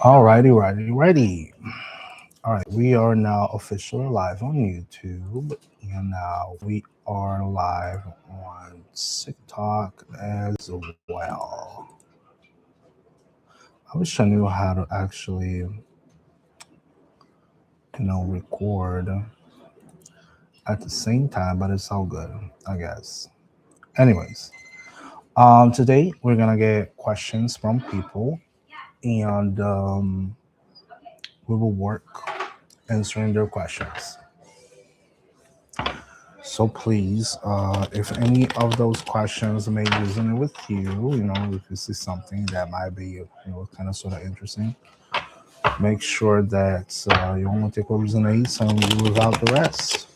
Righty. All right, we are now officially live on YouTube, and now we are live on TikTok as well. I wish I knew how to actually, record at the same time, but it's all good, I guess. Anyways, today we're gonna get questions from people, and we will work answering their questions. So please, if any of those questions may resonate with you, if this is something that might be, kind of sort of interesting, make sure that you only take what resonates and you leave out the rest.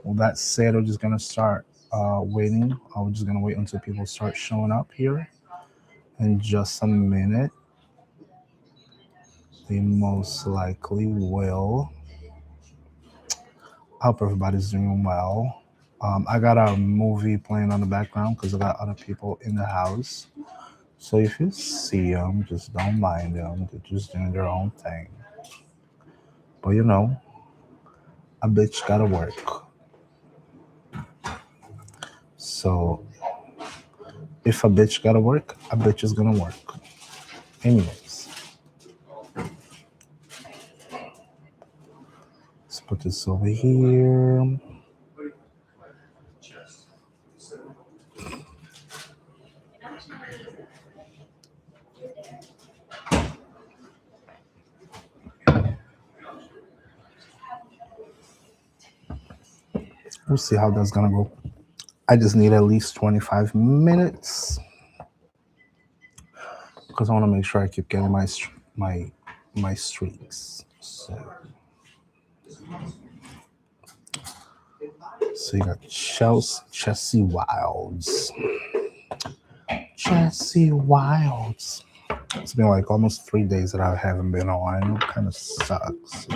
Well, that said, we're just gonna start waiting. We're just gonna wait until people start showing up here in just a minute. They most likely will. I hope everybody's doing well. I got a movie playing on the background because I got other people in the house. So if you see them, just don't mind them. They're just doing their own thing. But a bitch gotta work. So if a bitch gotta work, a bitch is gonna work. Anyways, let's put this over here. We'll see how that's gonna go. I just need at least 25 minutes because I want to make sure I keep getting my streaks. So you got Chelsea Wilds. Jesse Wilds. It's been like almost 3 days that I haven't been on. It kind of sucks.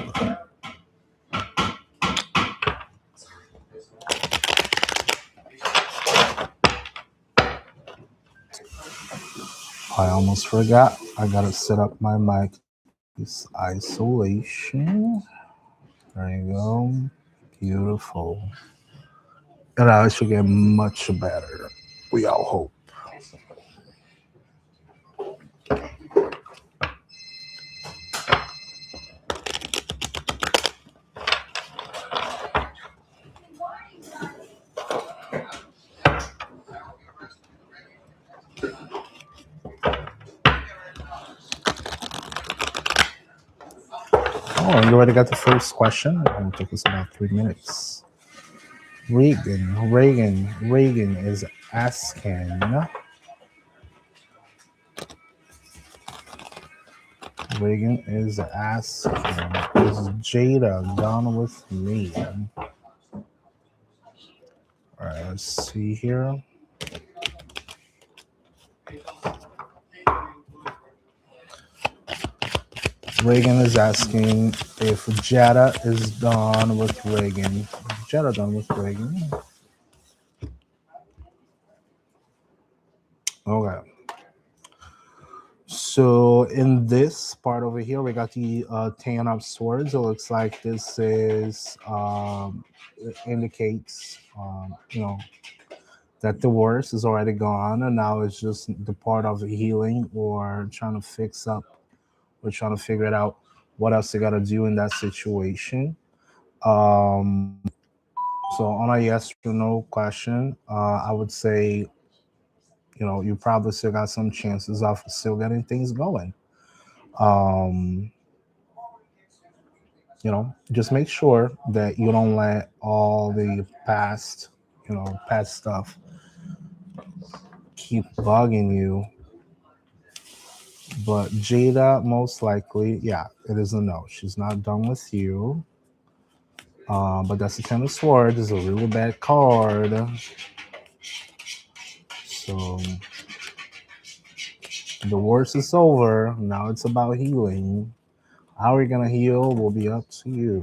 I almost forgot. I gotta set up my mic. This isolation. There you go. Beautiful. And I should get much better. We all hope. Oh, you already got the first question. It will take us about 3 minutes. Reagan is asking. Reagan is asking, is Jada done with me? All right, let's see here. Reagan is asking if Jada is done with Reagan. Jada done with Reagan. Okay. So in this part over here, we got the 10 of swords. It looks like this is it indicates that the worst is already gone, and now it's just the part of healing or trying to fix up. We're trying to figure it out what else they got to do in that situation. Um, so on a yes or no question, I would say, you probably still got some chances of still getting things going. Um, just make sure that you don't let all the past stuff keep bugging you. But Jada, most likely, yeah, it is a no. She's not done with you. But that's the Ten of Swords. It's a really bad card. So the worst is over. Now it's about healing. How we're gonna heal will be up to you.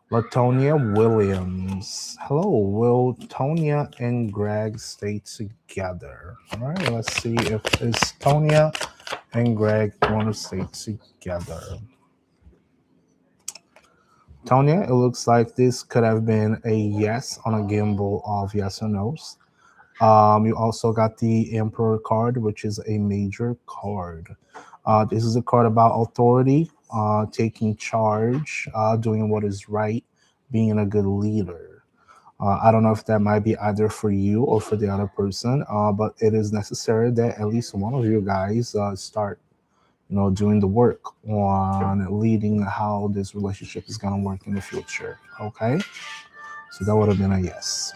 Latonia Williams. Hello, will Tonya and Greg stay together? All right, let's see if it's Tonya and Greg want to stay together. Tonya, it looks like this could have been a yes on a gamble of yes or no's. You also got the Emperor card, which is a major card. This is a card about authority, taking charge, doing what is right, being a good leader. I don't know if that might be either for you or for the other person, but it is necessary that at least one of you guys start, doing the work on leading how this relationship is going to work in the future. Okay, so that would have been a yes.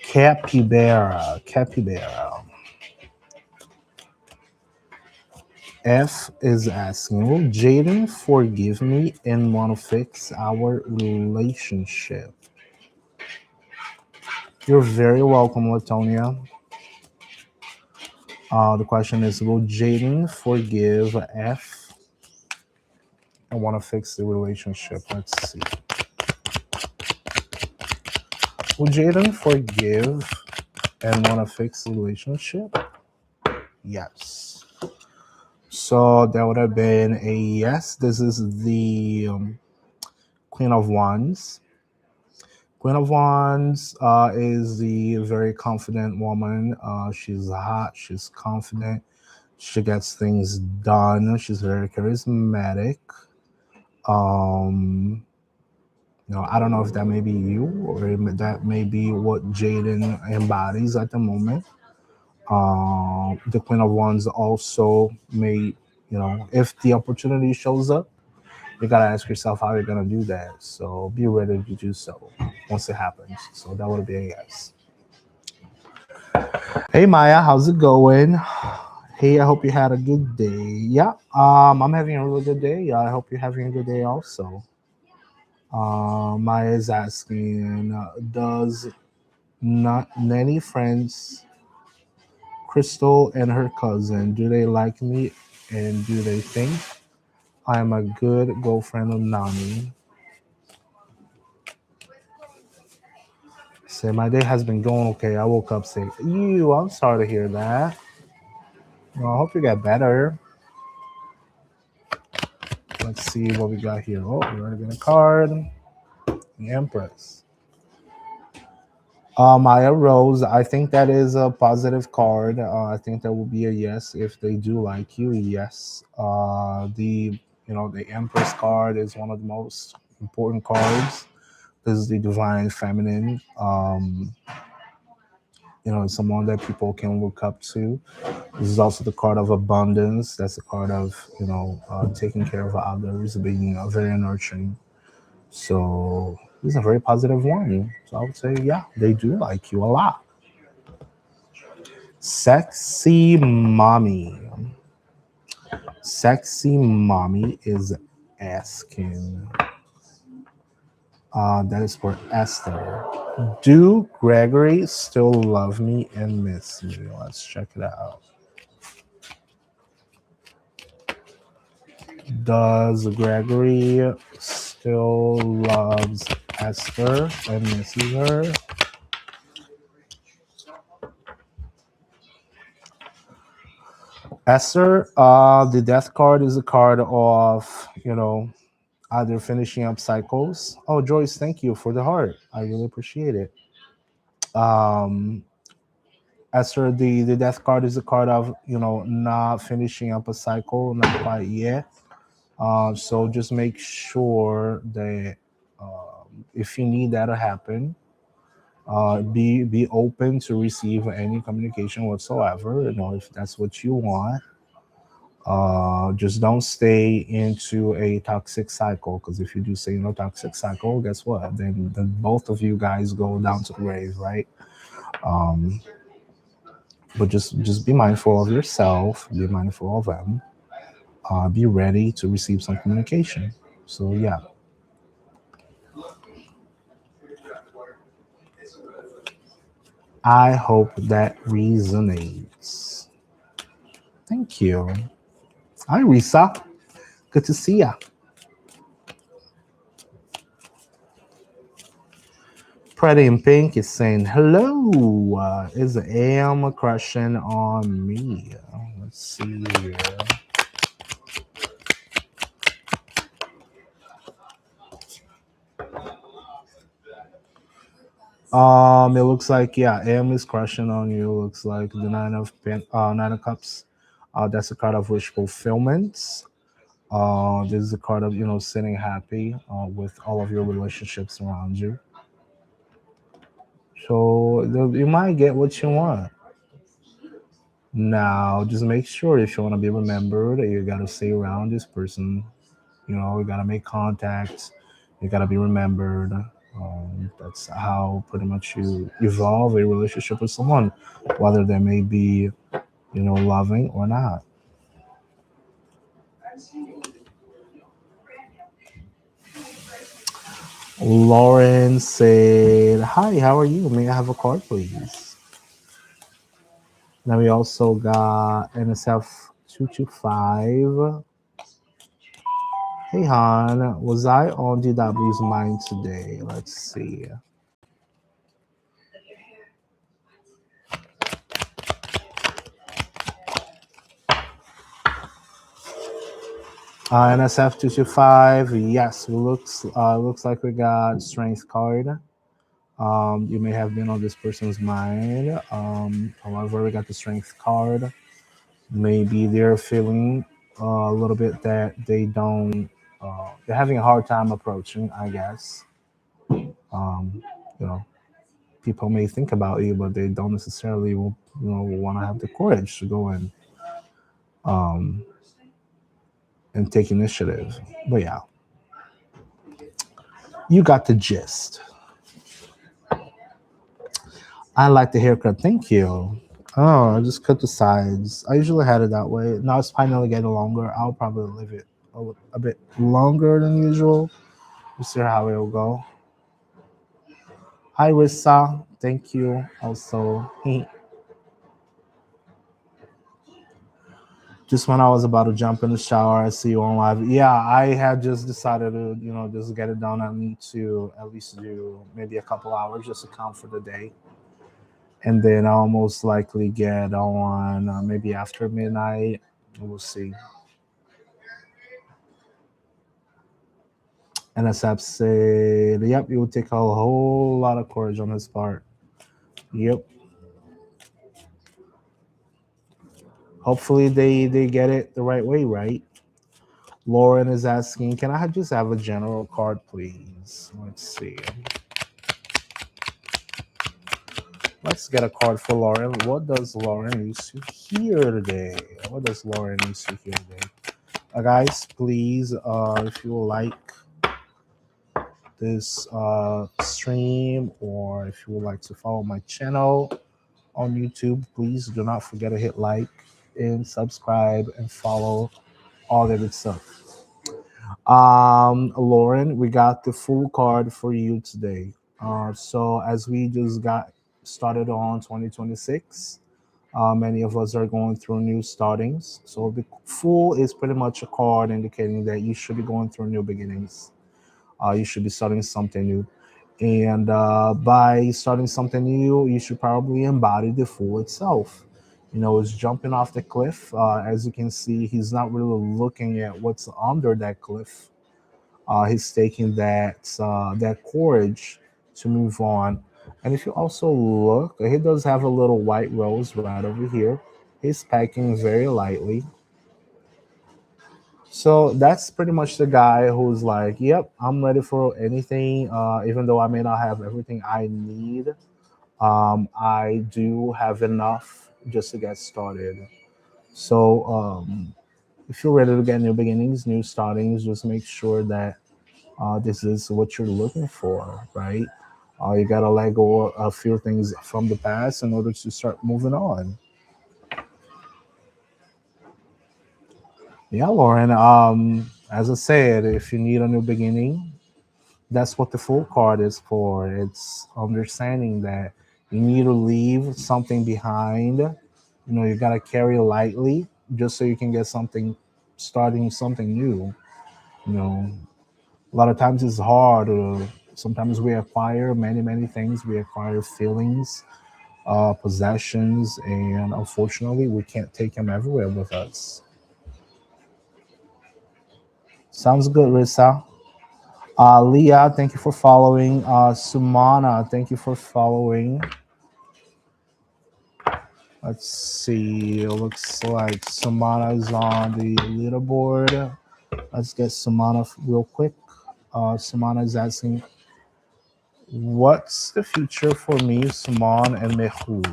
Capybara. F is asking, will Jaden forgive me and want to fix our relationship? You're very welcome, Latonia. The question is, will Jaden forgive F and want to fix the relationship? Let's see. Will Jaden forgive and want to fix the relationship? Yes. So that would have been a yes. This is the Queen of Wands. Queen of Wands is the very confident woman. She's hot. She's confident. She gets things done. She's very charismatic. I don't know if that may be you or that may be what Jaden embodies at the moment. The Queen of Wands also may, if the opportunity shows up, you gotta ask yourself how you're gonna do that. So be ready to do so once it happens. So that would be a yes. Hey Maya, how's it going? Hey, I hope you had a good day. Yeah, I'm having a really good day. I hope you're having a good day also. Maya is asking, does not Nanny friends Crystal and her cousin, do they like me and do they think I'm a good girlfriend of Nani? Say my day has been going okay. I woke up sick. I'm sorry to hear that. Well, I hope you get better. Let's see what we got here. Oh, we already got a card. The Empress. Maya Rose, I think that is a positive card. I think that will be a yes if they do like you. Yes. The Empress card is one of the most important cards. This is the divine feminine. Someone that people can look up to. This is also the card of abundance. That's the card of taking care of others, being very nurturing. So this is a very positive one. So I would say, yeah, they do like you a lot. Sexy mommy. Sexy mommy is asking. That is for Esther. Do Gregory still love me and miss me? Let's check it out. Does Gregory still loves Esther and misses her? Esther, the death card is a card of, either finishing up cycles. Oh, Joyce, thank you for the heart. I really appreciate it. Um, Esther, the death card is a card of, not finishing up a cycle, not quite yet. So just make sure that if you need that to happen, be open to receive any communication whatsoever. If that's what you want. Just don't stay into a toxic cycle, because if you do stay in a toxic cycle, guess what? Then both of you guys go down to the grave, right? But just be mindful of yourself, be mindful of them, be ready to receive some communication. So yeah. I hope that resonates. Thank you. Hi, Risa. Good to see ya. Pretty in Pink is saying hello. Is AM crushing on me? Let's see here. It looks like yeah, AM is crushing on you. Looks like the Nine of Cups. That's a card of wish fulfillment. This is a card of sitting happy with all of your relationships around you. So you might get what you want. Now, just make sure if you want to be remembered, you got to stay around this person. You got to make contact. You got to be remembered. That's how pretty much you evolve a relationship with someone, whether they may be, loving or not. Lauren said, "Hi, how are you? May I have a card, please?" Now we also got NSF 225. Hey Han, was I on DW's mind today? Let's see. NSF 225. Yes, looks like we got strength card. You may have been on this person's mind. However, we got the strength card. Maybe they're feeling a little bit that they're having a hard time approaching, I guess. You know, people may think about you, but they don't necessarily, want to have the courage to go um, and take initiative. But yeah, you got the gist. I like the haircut. Thank you. Oh, I just cut the sides. I usually had it that way. Now it's finally getting longer. I'll probably leave it a bit longer than usual. We'll see how it will go. Hi, Rissa. Thank you. Also, just when I was about to jump in the shower, I see you on live. Yeah, I had just decided to, just get it done. I need to at least do maybe a couple hours just to count for the day. And then I'll most likely get on maybe after midnight. We'll see. And Asap said, yep, it would take a whole lot of courage on his part. Yep. Hopefully they get it the right way, right? Lauren is asking, can I just have a general card, please? Let's see. Let's get a card for Lauren. What does Lauren need to hear today? What does Lauren need to hear today? Guys, please, if you like this stream, or if you would like to follow my channel on YouTube, please do not forget to hit like and subscribe and follow all that good stuff. Lauren, we got the full card for you today. So as we just got started on 2026, many of us are going through new startings. So the full is pretty much a card indicating that you should be going through new beginnings. You should be starting something new. And by starting something new, you should probably embody the fool itself. It's jumping off the cliff. As you can see, he's not really looking at what's under that cliff. He's taking that courage to move on. And if you also look, he does have a little white rose right over here. He's packing very lightly. So that's pretty much the guy who's like, yep, I'm ready for anything. Even though I may not have everything I need, I do have enough just to get started. So if you're ready to get new beginnings, new startings, just make sure that this is what you're looking for, right? You gotta let go of a few things from the past in order to start moving on. Yeah, Lauren. As I said, if you need a new beginning, that's what the full card is for. It's understanding that you need to leave something behind. You gotta carry lightly just so you can get something, starting something new. A lot of times it's hard to Sometimes we acquire many things. We acquire feelings, possessions, and unfortunately, we can't take them everywhere with us. Sounds good, Risa. Leah, thank you for following. Sumana, thank you for following. Let's see. It looks like Sumana is on the leaderboard. Let's get Sumana real quick. Sumana is asking, what's the future for me, Suman and Mehul?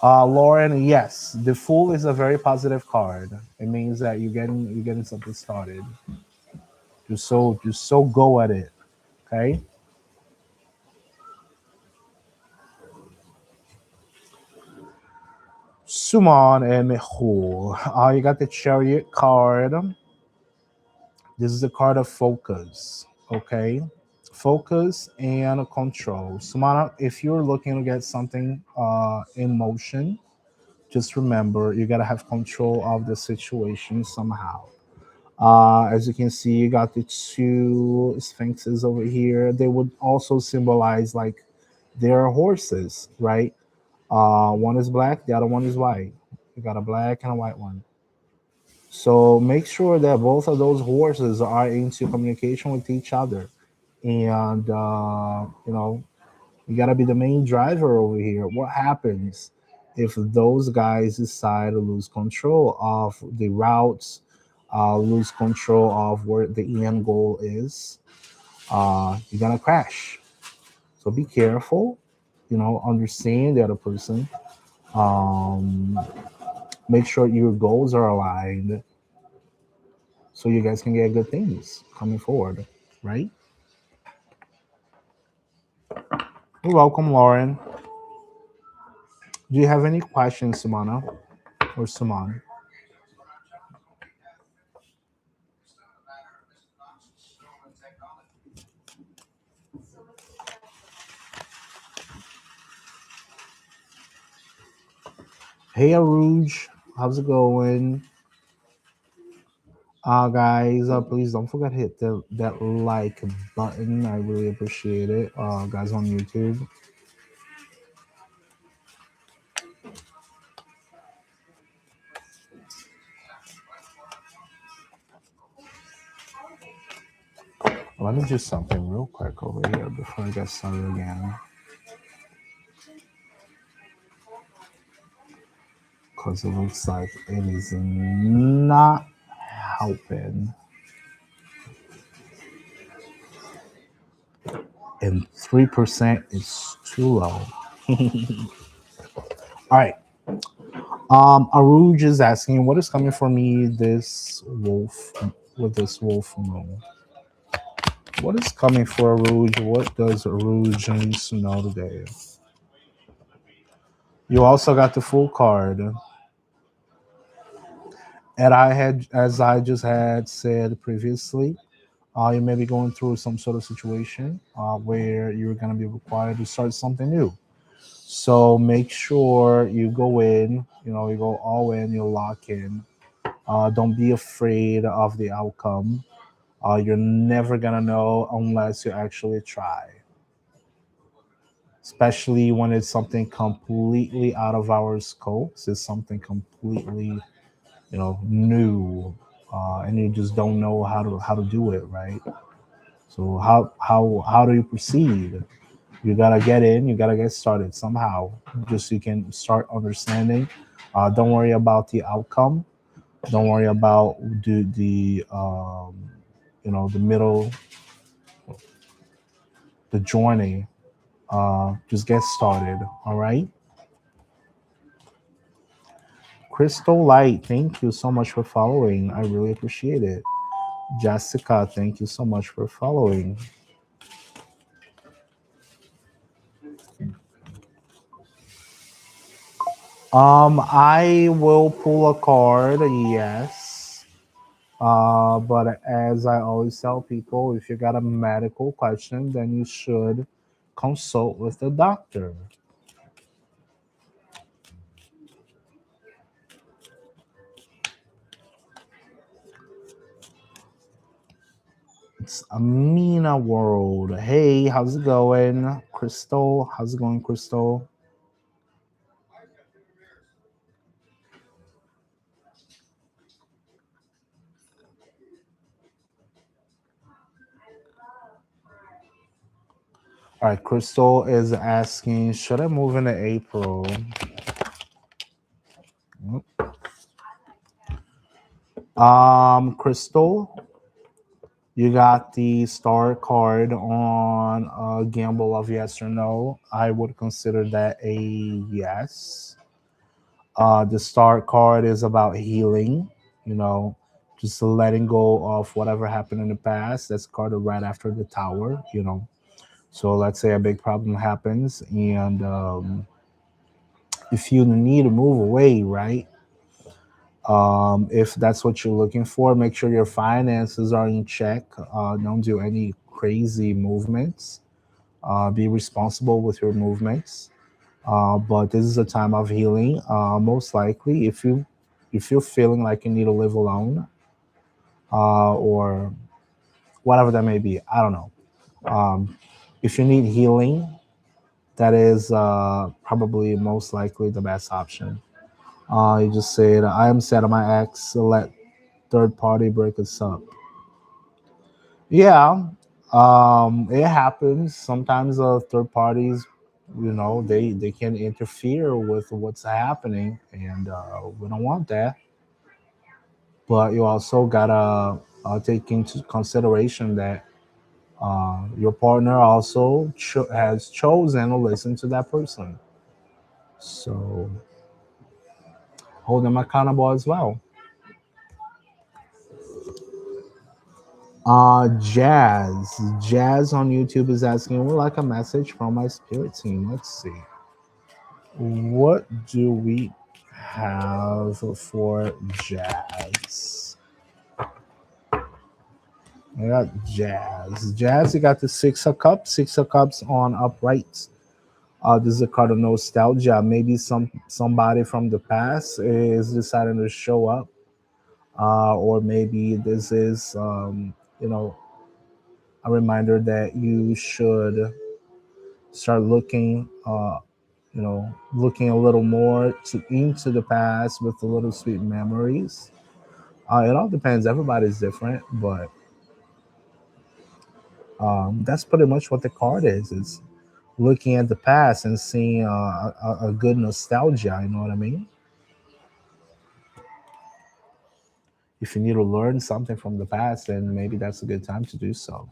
Lauren, yes, the Fool is a very positive card. It means that you're getting something started. Just so go at it. Okay. Suman and Mehul. You got the Chariot card. This is a card of focus. Okay. Focus and control. Sumana, if you're looking to get something in motion, just remember you gotta have control of the situation somehow. As you can see, you got the two sphinxes over here. They would also symbolize like their horses, right? One is black, the other one is white. You got a black and a white one. So make sure that both of those horses are into communication with each other, and you gotta be the main driver over here. What happens if those guys decide to lose control of the routes, lose control of where the end goal is? You're gonna crash. So be careful. Understand the other person. Um, Make sure your goals are aligned so you guys can get good things coming forward, right? You're welcome, Lauren. Do you have any questions, Sumana or Suman? Hey, Aruj, how's it going? Guys, please don't forget to hit that like button. I really appreciate it. Guys on YouTube. Let me do something real quick over here before I get started again, because it looks like it is not helping. And 3% is too low. All right. Aruj is asking, what is coming for me this wolf with this wolf moon? What is coming for Aruj? What does Aruj need to know today? You also got the full card. And as I just had said previously, you may be going through some sort of situation where you're going to be required to start something new. So make sure you go in, you go all in, you lock in. Don't be afraid of the outcome. You're never going to know unless you actually try, especially when it's something completely out of our scopes. It's something completely, new, and you just don't know how to do it right. So how do you proceed? You gotta get in. You gotta get started somehow, just so you can start understanding. Don't worry about the outcome. Don't worry about the middle, the journey. Just get started. All right. Crystal Light, thank you so much for following. I really appreciate it. Jessica, thank you so much for following. I will pull a card, yes. But as I always tell people, if you got a medical question, then you should consult with the doctor. It's Amina World. Hey, how's it going? Crystal, how's it going, Crystal? All right, Crystal is asking, should I move into April? Crystal, you got the star card on a gamble of yes or no. I would consider that a yes. The star card is about healing, you know, just letting go of whatever happened in the past. That's carded right after the tower, you know. So let's say a big problem happens, and if you need to move away, right? If that's what you're looking for, make sure your finances are in check. Don't do any crazy movements. Be responsible with your movements. But this is a time of healing. Most likely, if you're feeling like you need to live alone, or whatever that may be, I don't know. If you need healing, that is probably most likely the best option. You just said, I am sad of my ex, let third party break us up. Yeah, it happens. Sometimes third parties, you know, they can interfere with what's happening, and we don't want that. But you also gotta take into consideration that your partner also has chosen to listen to that person. So hold them accountable as well. Jazz on YouTube is asking, would like a message from my spirit team. Let's see. What do we have for Jazz? I got Jazz. Jazz, you got the Six of Cups. Six of Cups on upright. This is a card of nostalgia. Maybe somebody from the past is deciding to show up, or maybe this is you know, a reminder that you should start looking you know, looking a little more into the past with the little sweet memories. It all depends. Everybody's different, but that's pretty much what the card is. It's looking at the past and seeing a good nostalgia. You know what I mean? If you need to learn something from the past, then maybe that's a good time to do so.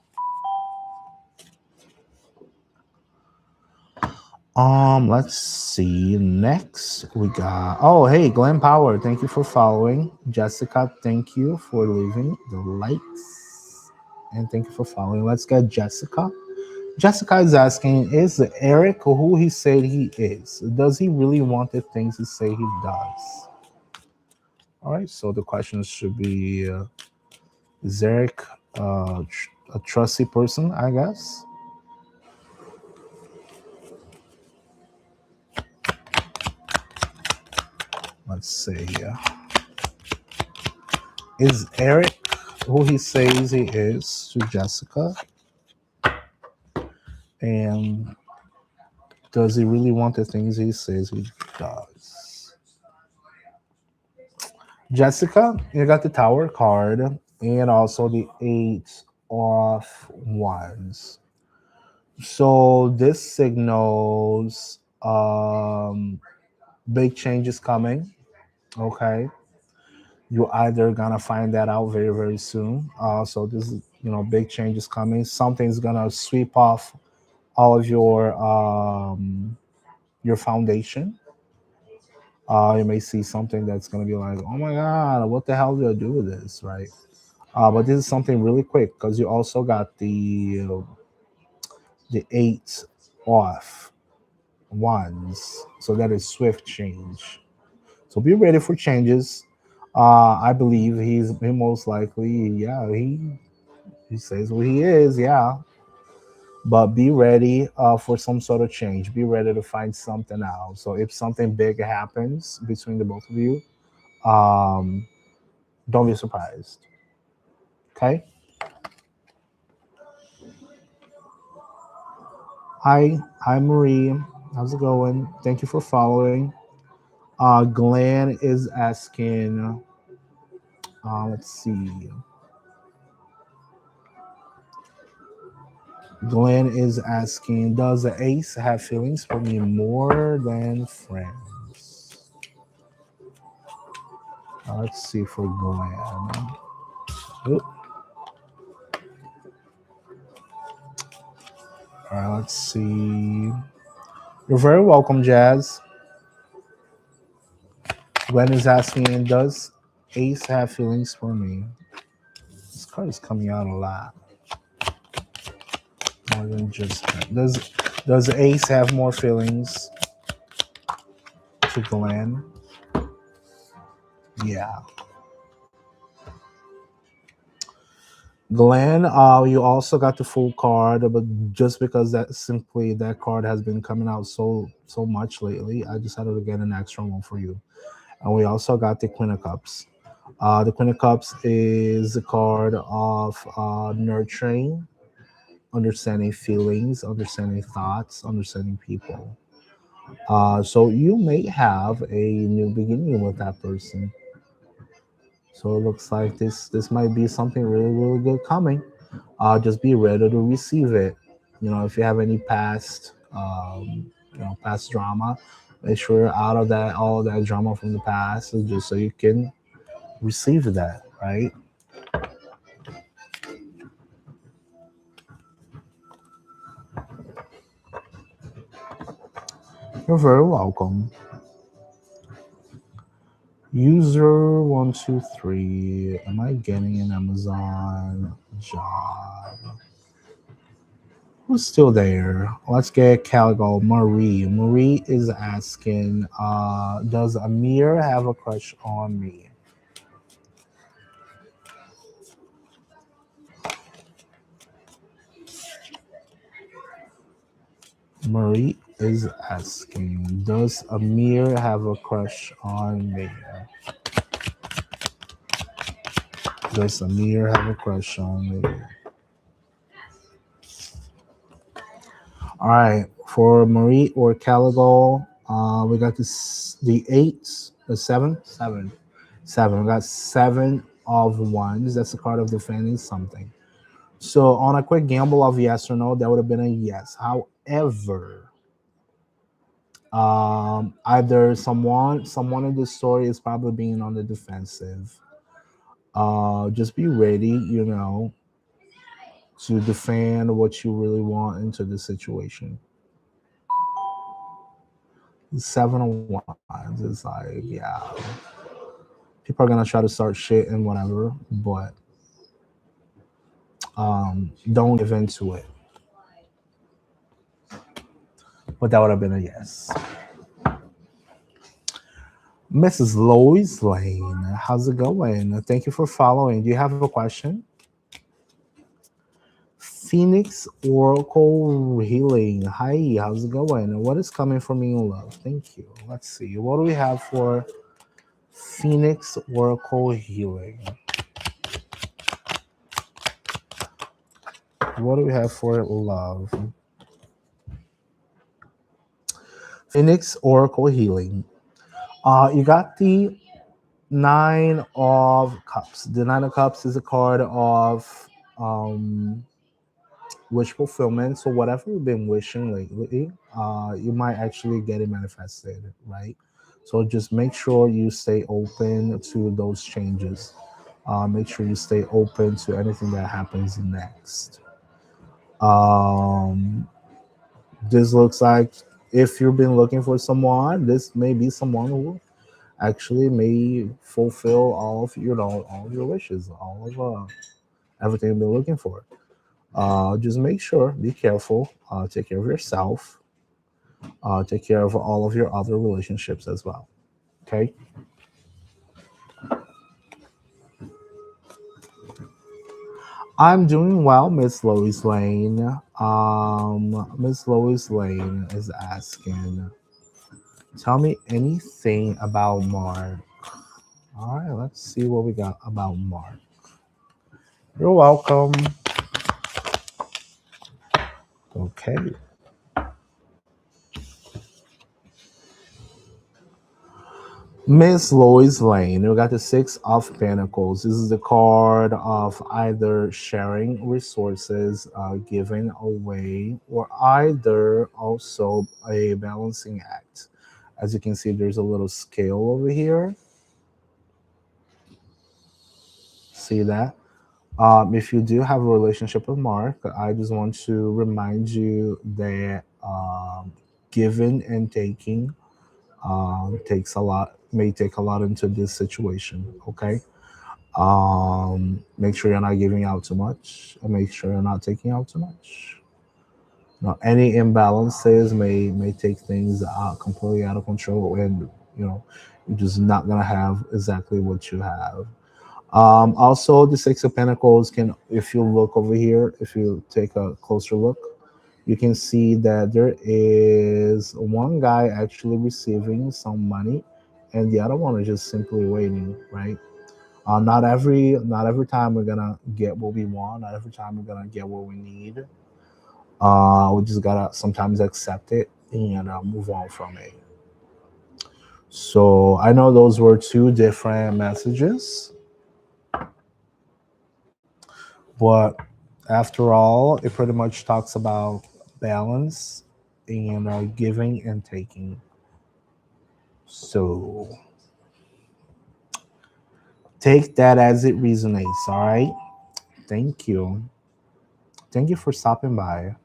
Let's see. Next, we got. Oh, hey, Glenn Power. Thank you for following. Jessica, thank you for leaving the likes, and thank you for following. Let's get Jessica. Jessica is asking, is Eric who he said he is? Does he really want the things he say he does? All right. So the question should be, is Eric a trusty person? I guess. Let's see. Is Eric who he says he is to Jessica? And does he really want the things he says he does? Jessica, you got the Tower card and also the Eight of Wands. So this signals big changes coming. Okay. You're either gonna find that out very, very soon. So this is, you know, big changes coming. Something's gonna sweep off all of your foundation. You may see something that's gonna be like, oh my god, what the hell do I do with this, right? But this is something really quick because you also got the eight off ones, so that is swift change. So be ready for changes. I believe he most likely, yeah, he says what he is, yeah. But be ready for some sort of change. Be ready to find something out. So if something big happens between the both of you, um, don't be surprised. Okay. Hi Marie. How's it going? Thank you for following. Glenn is asking. Let's see. Glenn is asking, does the ace have feelings for me more than friends? Let's see for Glenn. Oop. All right, let's see. You're very welcome, Jazz. Glenn is asking, does ace have feelings for me? This card is coming out a lot. More than just does ace have more feelings to Glenn? Yeah. Glenn, you also got the full card, but just because that card has been coming out so much lately, I decided to get an extra one for you. And we also got the Queen of Cups. The Queen of Cups is a card of nurturing, understanding feelings, understanding thoughts, understanding people. So you may have a new beginning with that person. So it looks like this might be something really good coming. Just be ready to receive it. If you have any past drama, make sure you're out of that all that drama from the past, just so you can receive that. Right? You're very welcome. User 123. Am I getting an Amazon job? Who's still there? Let's get Caligo Marie. Marie is asking, does Amir have a crush on me? Marie is asking, does Amir have a crush on me? Does Amir have a crush on me? All right, for Marie or Caligo, we got the eight, the seven. We got seven of wands. That's the card of defending something. So on a quick gamble of yes or no, that would have been a yes. However, either someone in this story is probably being on the defensive. Just be ready, to defend what you really want into the situation. Seven of wands is like, yeah, people are gonna try to start shit and whatever, but don't give into it. But that would have been a yes. Mrs. Lois Lane, how's it going? Thank you for following. Do you have a question? Phoenix Oracle Healing. Hi, how's it going? What is coming from me in love? Thank you. Let's see. What do we have for Phoenix Oracle Healing? What do we have for love? Phoenix Oracle Healing. You got the Nine of Cups. The Nine of Cups is a card of wish fulfillment. So whatever you've been wishing lately, you might actually get it manifested, right? So just make sure you stay open to those changes. Make sure you stay open to anything that happens next. Um, this looks like if you've been looking for someone, this may be someone who actually may fulfill all of your wishes, all of everything you've been looking for. Just make sure, be careful, take care of yourself, take care of all of your other relationships as well. Okay. I'm doing well, Miss Lois Lane. Miss Lois Lane is asking, tell me anything about Mark. All right, let's see what we got about Mark. You're welcome. Okay. Miss Lois Lane, we got the Six of Pentacles. This is the card of either sharing resources, giving away, or either also a balancing act. As you can see, there's a little scale over here. See that? If you do have a relationship with Mark, I just want to remind you that giving and taking takes a lot, may take a lot into this situation. Okay. Make sure you're not giving out too much, and make sure you're not taking out too much. Now, any imbalances may take things out completely out of control, and you're just not gonna have exactly what you have. Also, the Six of Pentacles can, if you look over here, if you take a closer look, you can see that there is one guy actually receiving some money, and the other one is just simply waiting, right? Not every time we're gonna get what we want. Not every time we're gonna get what we need. We just gotta sometimes accept it and move on from it. So I know those were two different messages, but after all, it pretty much talks about balance and giving and taking. So take that as it resonates. All right. Thank you. Thank you for stopping by.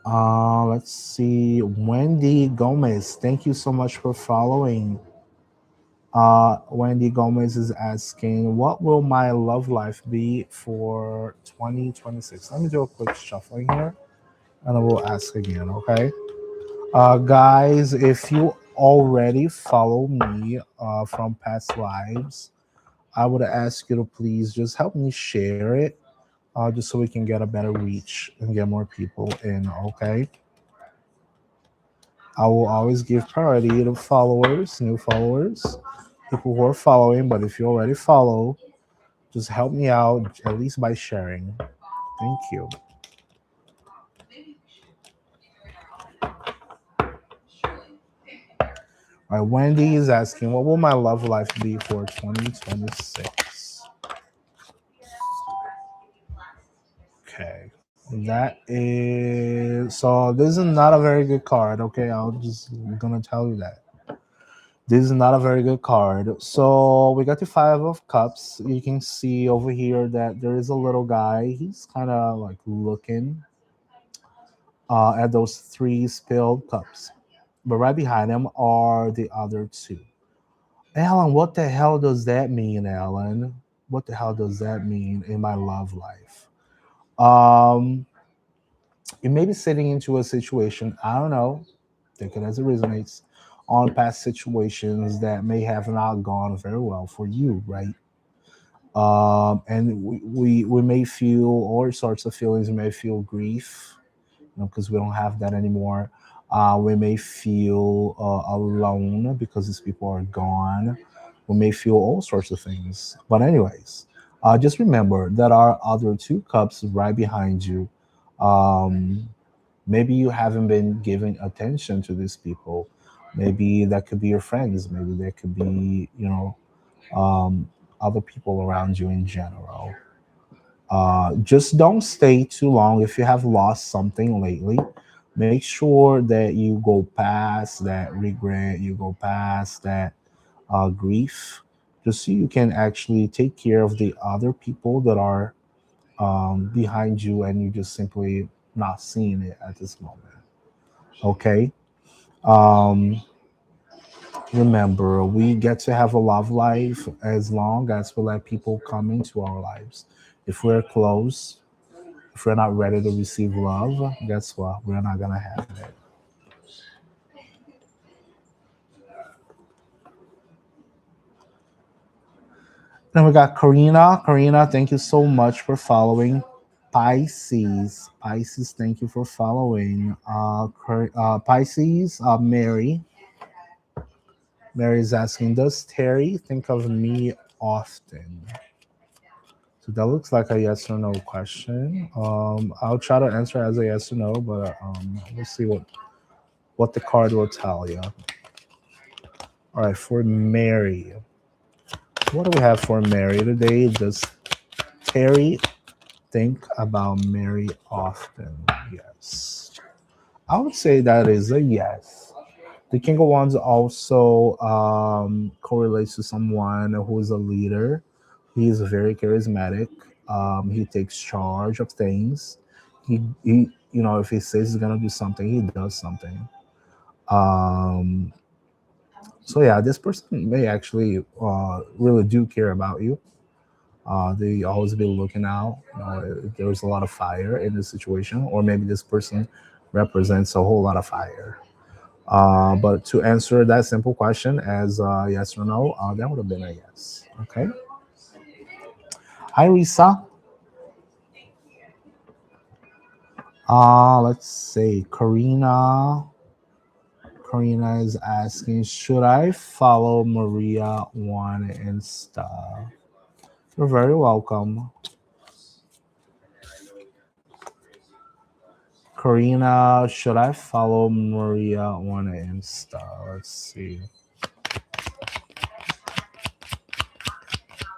Let's see. Wendy Gomez, thank you so much for following. Wendy Gomez is asking, what will my love life be for 2026? Let me do a quick shuffling here and I will ask again, okay? Guys, if you already follow me from past lives, I would ask you to please just help me share it just so we can get a better reach and get more people in, okay? I will always give priority to followers, new followers, people who are following. But if you already follow, just help me out at least by sharing. Thank you. All right, Wendy is asking, what will my love life be for 2026? Okay, that is so. This is not a very good card. Okay, I'm gonna tell you that. This is not a very good card. So we got the Five of Cups. You can see over here that there is a little guy. He's kind of like looking at those three spilled cups. But right behind him are the other two. Alan, what the hell does that mean, Alan? What the hell does that mean in my love life? Um, you may be sitting into a situation, I don't know, take it as it resonates, on past situations that may have not gone very well for you, right? And we may feel all sorts of feelings. We may feel grief, because we don't have that anymore. We may feel alone because these people are gone. We may feel all sorts of things. But anyways, just remember that our other two cups right behind you. Um, Maybe you haven't been giving attention to these people. Maybe that could be your friends. Maybe that could be, um, other people around you in general. Just don't stay too long. If you have lost something lately, make sure that you go past that regret, you go past that grief, just so you can actually take care of the other people that are behind you and you just simply not seeing it at this moment. Okay. Um, Remember, we get to have a love life as long as we let people come into our lives. If we're close, if we're not ready to receive love, guess what? We're not gonna have it. Then we got Karina. Karina, thank you so much for following. Pisces. Pisces, thank you for following. Pisces, Mary. Mary is asking, does Terry think of me often? So that looks like a yes or no question. I'll try to answer as a yes or no, but we'll see what what the card will tell you. All right, for Mary. What do we have for Mary today? Does Terry think about Mary often? Yes. I would say that is a yes. The King of Wands also correlates to someone who is a leader. He is very charismatic. He takes charge of things. If he says he's gonna do something, he does something. Um, so yeah, this person may actually really do care about you. They always be looking out. If there was a lot of fire in this situation, or maybe this person represents a whole lot of fire. But to answer that simple question as yes or no, that would have been a yes. Okay. Hi, Lisa. Let's see. Karina is asking, should I follow Maria on Insta? You're very welcome. Karina, should I follow Maria on Insta? Let's see.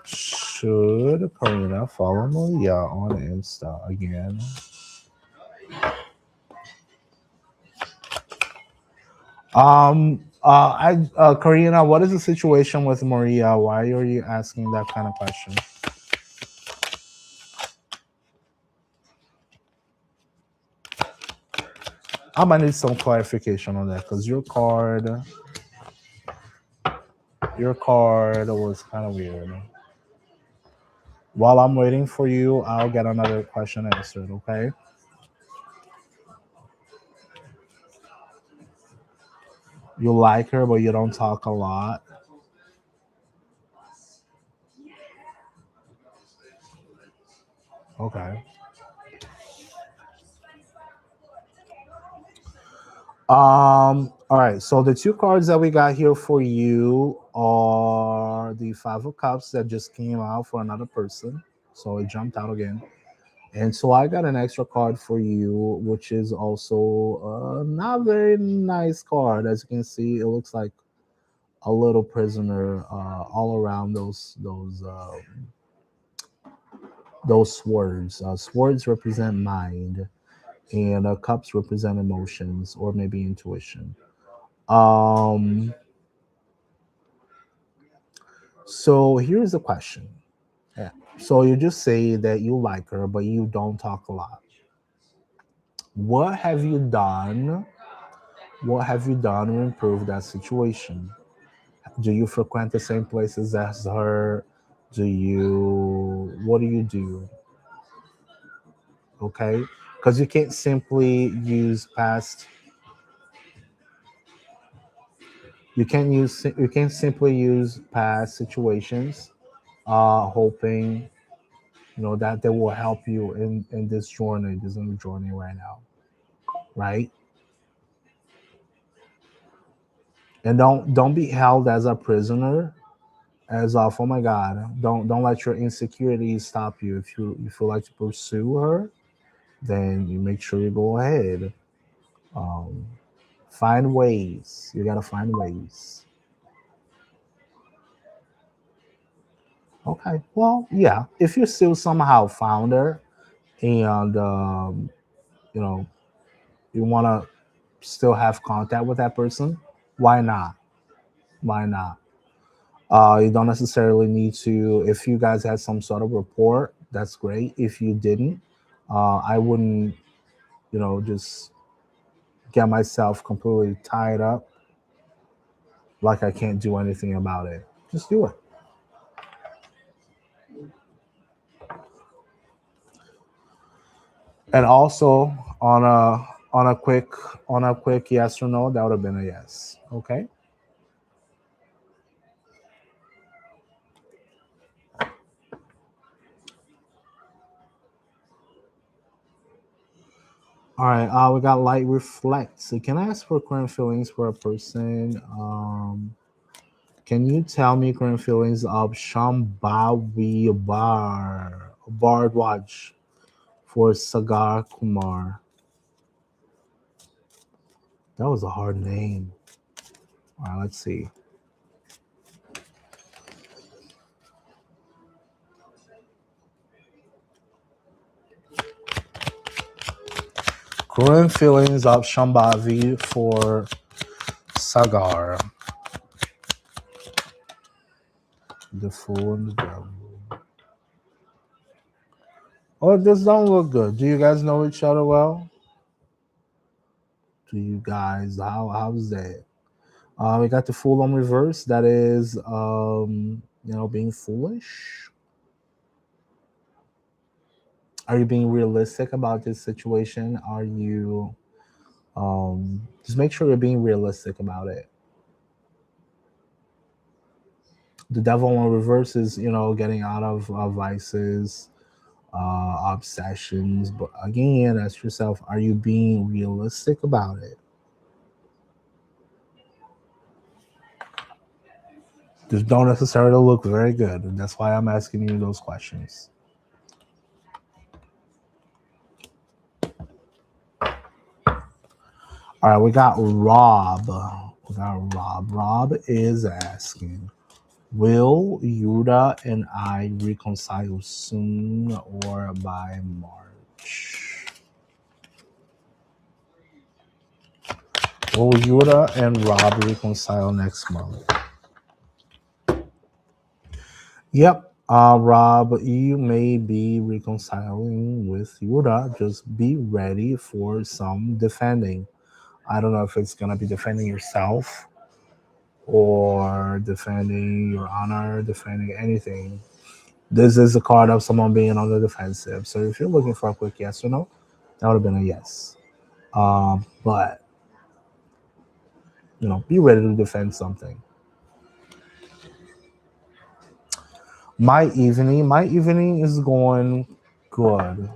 Should Karina follow Maria on Insta again? Karina, what is the situation with Maria? Why are you asking that kind of question? I might need some clarification on that because your card was kind of weird. While I'm waiting for you, I'll get another question answered, okay? You like her, but you don't talk a lot. Okay. All right. So the two cards that we got here for you are the Five of Cups that just came out for another person. So it jumped out again. And so I got an extra card for you, which is also not very nice card. As you can see, it looks like a little prisoner all around those swords. Swords represent mind, and cups represent emotions or maybe intuition. Um, so here's the question. Yeah. So you just say that you like her, but you don't talk a lot. What have you done? What have you done to improve that situation? Do you frequent the same places as her? What do you do? Okay. Because you can't simply use past situations, hoping that they will help you in this new journey right now, right? And don't be held as a prisoner, as of, oh my god, don't let your insecurities stop you. If you like to pursue her, then you make sure you go ahead. um, Find ways. You gotta find ways. Okay, well, yeah, if you still somehow found her, and you know you want to still have contact with that person, why not? Why not? You don't necessarily need to. If you guys had some sort of rapport, that's great. If you didn't, I wouldn't, just get myself completely tied up like I can't do anything about it. Just do it. And also on a quick yes or no, that would have been a yes. Okay. All right. We got light reflect. So can I ask for current feelings for a person? Can you tell me current feelings of Shambhavi Bardwaj for Sagar Kumar? That was a hard name. All right, let's see. Growing feelings of Shambhavi for Sagar. The Fool and the Devil. Oh, this don't look good. Do you guys know each other well? Do you guys? How's that? We got the Fool on reverse. That is, being foolish. Are you being realistic about this situation? Are you just make sure you're being realistic about it. The devil on reverse is, getting out of vices, obsessions. But again, ask yourself, are you being realistic about it? Just don't necessarily look very good. And that's why I'm asking you those questions. All right, we got Rob. Rob is asking, will Yuda and I reconcile soon or by March? Will Yuda and Rob reconcile next month? Yep. Rob, you may be reconciling with Yuda. Just be ready for some defending. I don't know if it's going to be defending yourself or defending your honor, defending anything. This is a card of someone being on the defensive. So if you're looking for a quick yes or no, that would have been a yes. But, be ready to defend something. My evening is going good.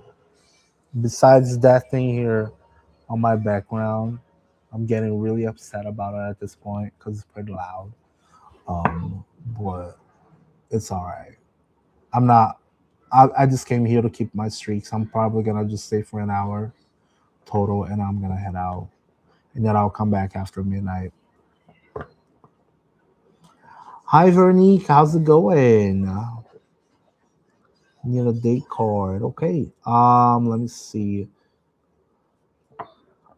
Besides that thing here on my background, I'm getting really upset about it at this point because it's pretty loud. But it's all right. I'm not. I just came here to keep my streaks. I'm probably gonna just stay for an hour total, and I'm gonna head out, and then I'll come back after midnight. Hi, Veronique. How's it going? Need a date card. Okay. Let me see.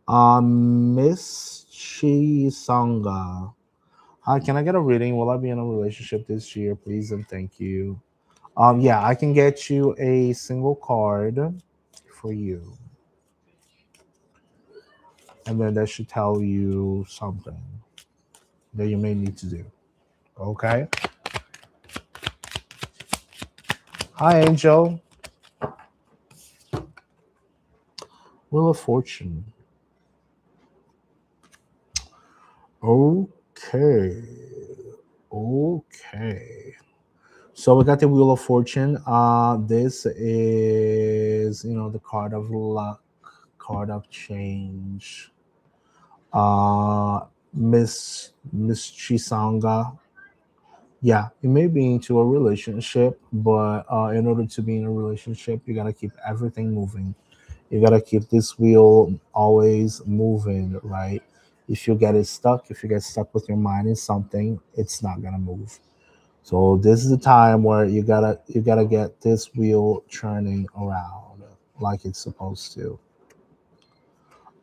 Miss Chisanga. Hi, can I get a reading? Will I be in a relationship this year, please and thank you? Yeah, I can get you a single card for you. And then that should tell you something that you may need to do. Okay? Hi, Angel. Wheel of Fortune. Okay. Okay. So we got the Wheel of Fortune. This is, the card of luck, card of change. Miss Chisanga. Yeah, you may be into a relationship, but in order to be in a relationship, you gotta keep everything moving. You gotta keep this wheel always moving, right? If you get stuck with your mind in something, it's not gonna move. So this is the time where you gotta get this wheel turning around like it's supposed to.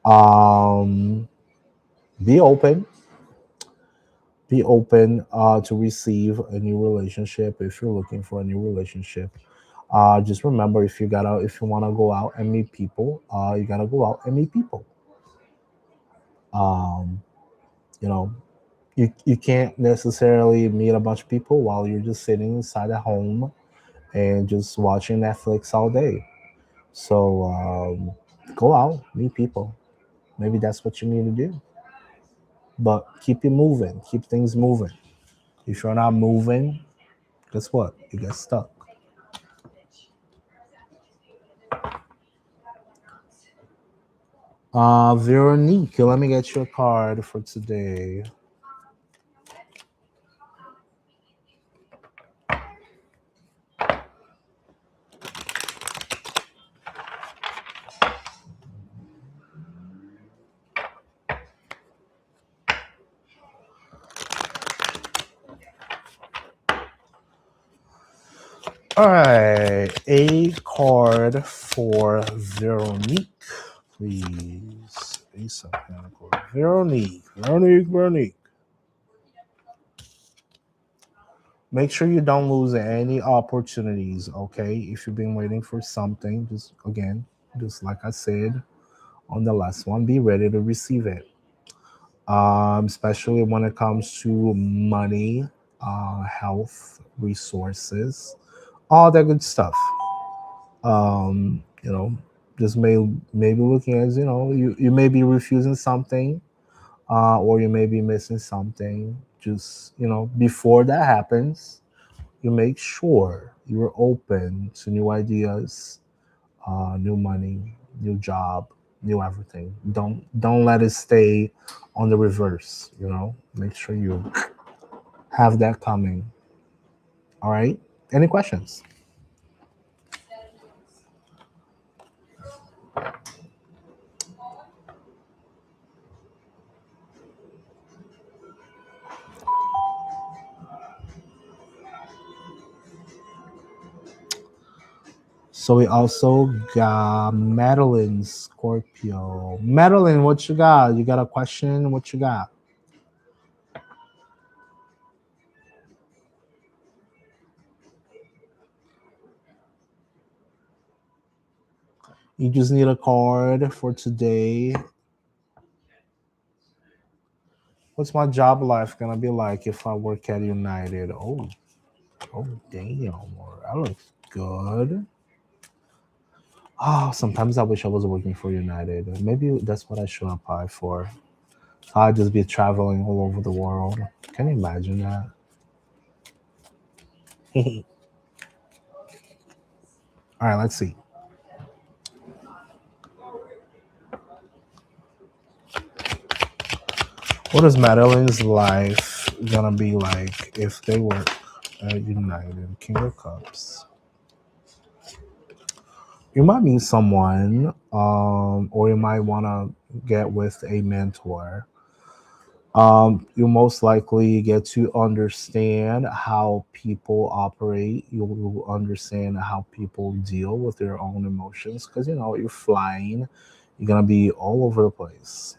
Um, be open. Be open to receive a new relationship if you're looking for a new relationship. Just remember, if you wanna go out and meet people, you gotta go out and meet people. Um, you know, you can't necessarily meet a bunch of people while you're just sitting inside at home and just watching Netflix all day. So go out, meet people. Maybe that's what you need to do. But keep it moving, keep things moving. If you're not moving, guess what? You get stuck. Veronique, let me get your card for today. All right, a card for Veronique, please. Ace of Pentacles. Veronique. Make sure you don't lose any opportunities, okay? If you've been waiting for something, just like I said on the last one, be ready to receive it. Especially when it comes to money, health, resources, all that good stuff. You know, just maybe looking as you may be refusing something, or you may be missing something. Just before that happens, you make sure you're open to new ideas, new money, new job, new everything. Don't let it stay on the reverse. Make sure you have that coming. All right. Any questions? So we also got Madeline Scorpio. Madeline, what you got? You got a question? What you got? You just need a card for today. What's my job life gonna be like if I work at United? Oh, damn. That looks good. Oh, sometimes I wish I was working for United. Maybe that's what I should apply for. I'd just be traveling all over the world. Can you imagine that? All right, let's see. What is Madeline's life gonna be like if they work at United? King of Cups. You might meet someone, or you might want to get with a mentor. You most likely get to understand how people operate. You'll understand how people deal with their own emotions because you're flying. You're gonna be all over the place,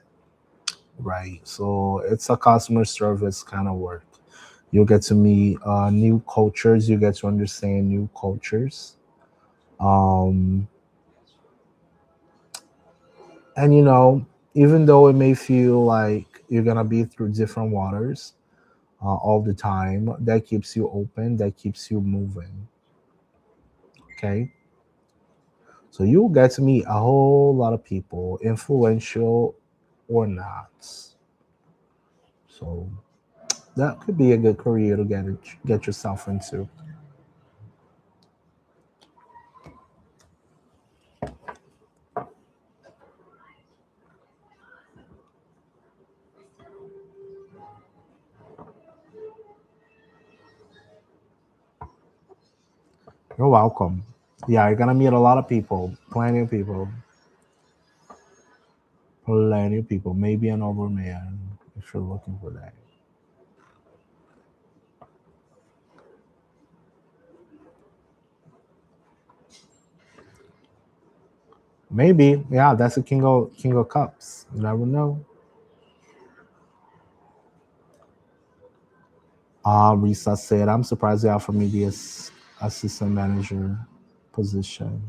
right? So it's a customer service kind of work. You'll get to meet new cultures. You get to understand new cultures. Um, and even though it may feel like you're gonna be through different waters all the time, that keeps you open, that keeps you moving. Okay, so you'll get to meet a whole lot of people, influential or not. So that could be a good career to get yourself into. You're welcome. Yeah, you're gonna meet a lot of people, plenty of people. Maybe an older man if you're looking for that. Maybe, yeah, that's a King of Cups. You never know. Risa said, "I'm surprised they offered me this assistant manager position."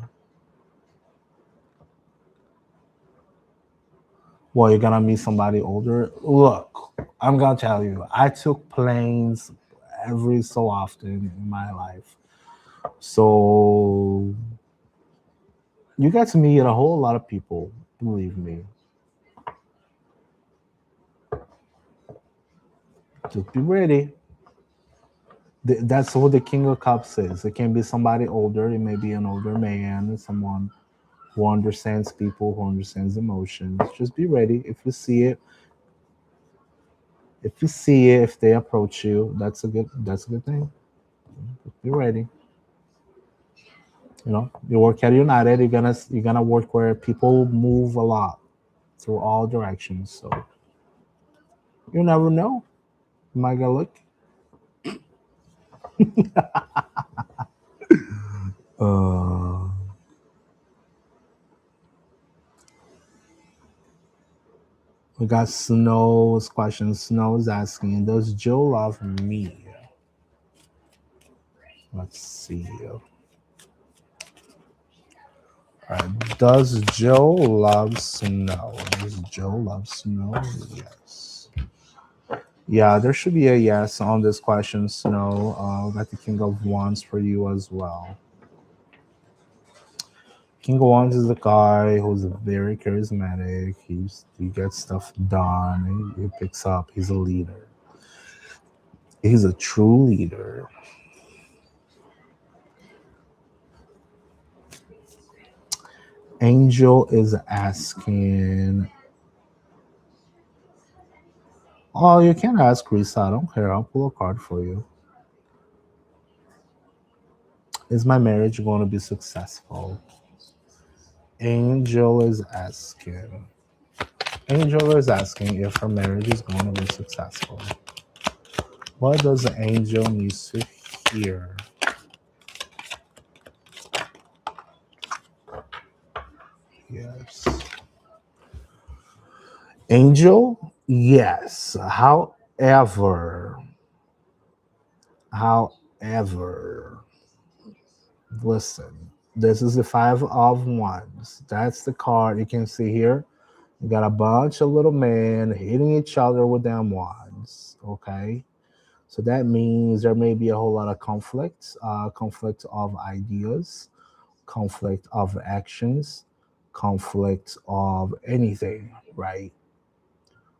Well, you're gonna meet somebody older. Look, I'm gonna tell you, I took planes every so often in my life, so you get to meet a whole lot of people. Believe me. Just be ready. That's what the King of Cups is. It can be somebody older. It may be an older man, someone who understands people, who understands emotions. Just be ready. If they approach you, that's a good thing. Just be ready. You work at United. You're gonna work where people move a lot through all directions. So you never know. You might get lucky. Uh, we got Snow's question. Snow's asking, does Joe love me? Let's see. All right. Does Joe love Snow? Does Joe love Snow? Yes. Yeah, there should be a yes on this question, Snow. Got the King of Wands for you as well. King of Wands is a guy who's very charismatic. He gets stuff done. He picks up. He's a leader. He's a true leader. Angel is asking. Oh, you can ask Risa. I don't care. I'll pull a card for you. Is my marriage going to be successful? Angel is asking. Angel is asking if her marriage is going to be successful. What does the angel need to hear? Yes. Angel, yes. However, listen, this is the Five of Wands. That's the card you can see here. You got a bunch of little men hitting each other with them wands. Okay. So that means there may be a whole lot of conflict of ideas, conflict of actions, conflict of anything, right?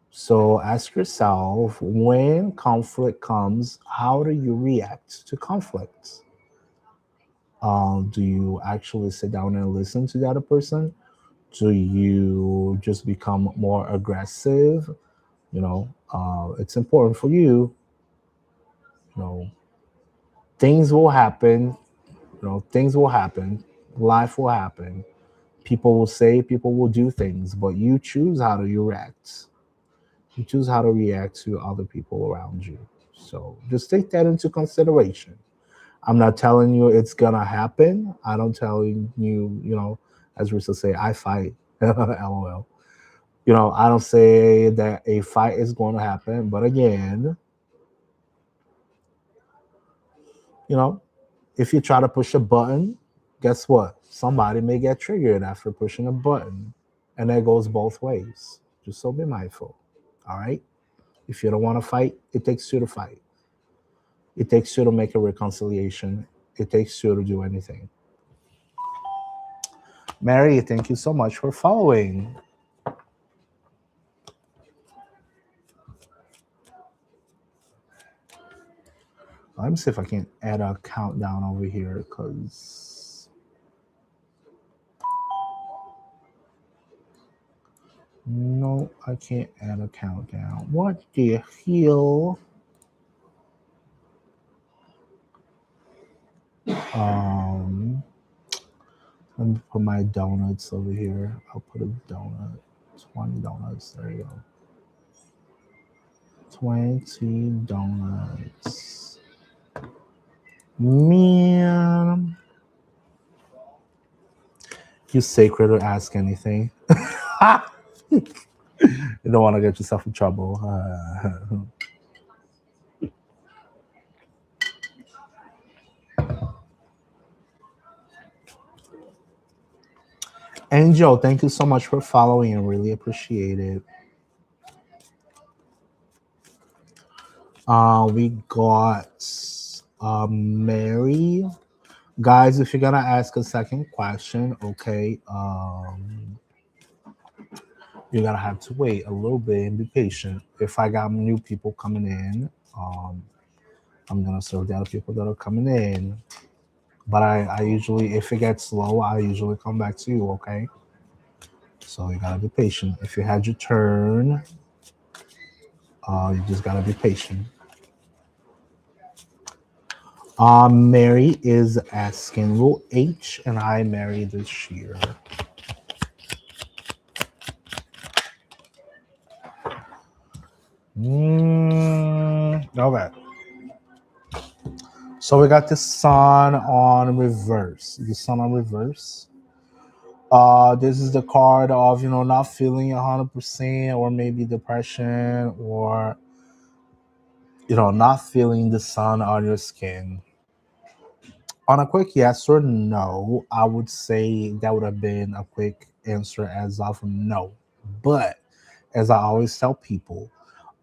So ask yourself, when conflict comes, how do you react to conflict? Do you actually sit down and listen to the other person? Do you just become more aggressive? It's important for you. You know, things will happen. Things will happen. Life will happen. People will say, people will do things, but you choose how to react. You choose how to react to other people around you. So just take that into consideration. I'm not telling you it's gonna happen. I don't tell you, as Risa say, I fight. LOL. I don't say that a fight is going to happen, but again, you know, if you try to push a button, guess what? Somebody may get triggered after pushing a button, and that goes both ways. Just so be mindful. All right. If you don't want to fight, it takes two to fight. It takes two to make a reconciliation. It takes two to do anything. Mary, thank you so much for following. Let me see if I can add a countdown over here because no, I can't add a countdown. What the hell? Let me put my donuts over here. I'll put a donut. 20 donuts. There you go. 20 donuts. Man. You sacred to ask anything. You don't want to get yourself in trouble. Angel, thank you so much for following. I really appreciate it. We got Mary. Guys, if you're gonna ask a second question, okay, you're gonna have to wait a little bit and be patient. If I got new people coming in, I'm gonna serve the other people that are coming in. But I usually, if it gets slow, I usually come back to you, okay? So you gotta be patient. If you had your turn, you just gotta be patient. Mary is asking, will H and I marry this year? Okay. So we got the sun on reverse. The sun on reverse. This is the card of not feeling 100%, or maybe depression, or not feeling the sun on your skin. On a quick yes or no, I would say that would have been a quick answer as of no. But as I always tell people,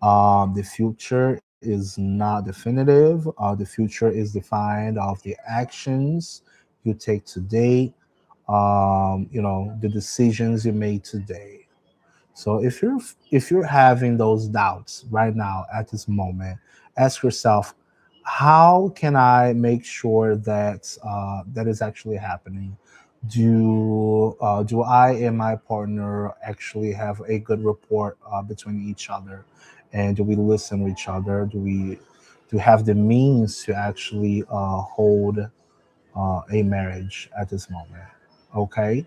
the future is not definitive. The future is defined of the actions you take today, the decisions you made today. So if you're having those doubts right now at this moment, ask yourself, how can I make sure that that is actually happening? Do I and my partner actually have a good rapport between each other, and do we listen to each other? Do we have the means to actually hold a marriage at this moment? Okay,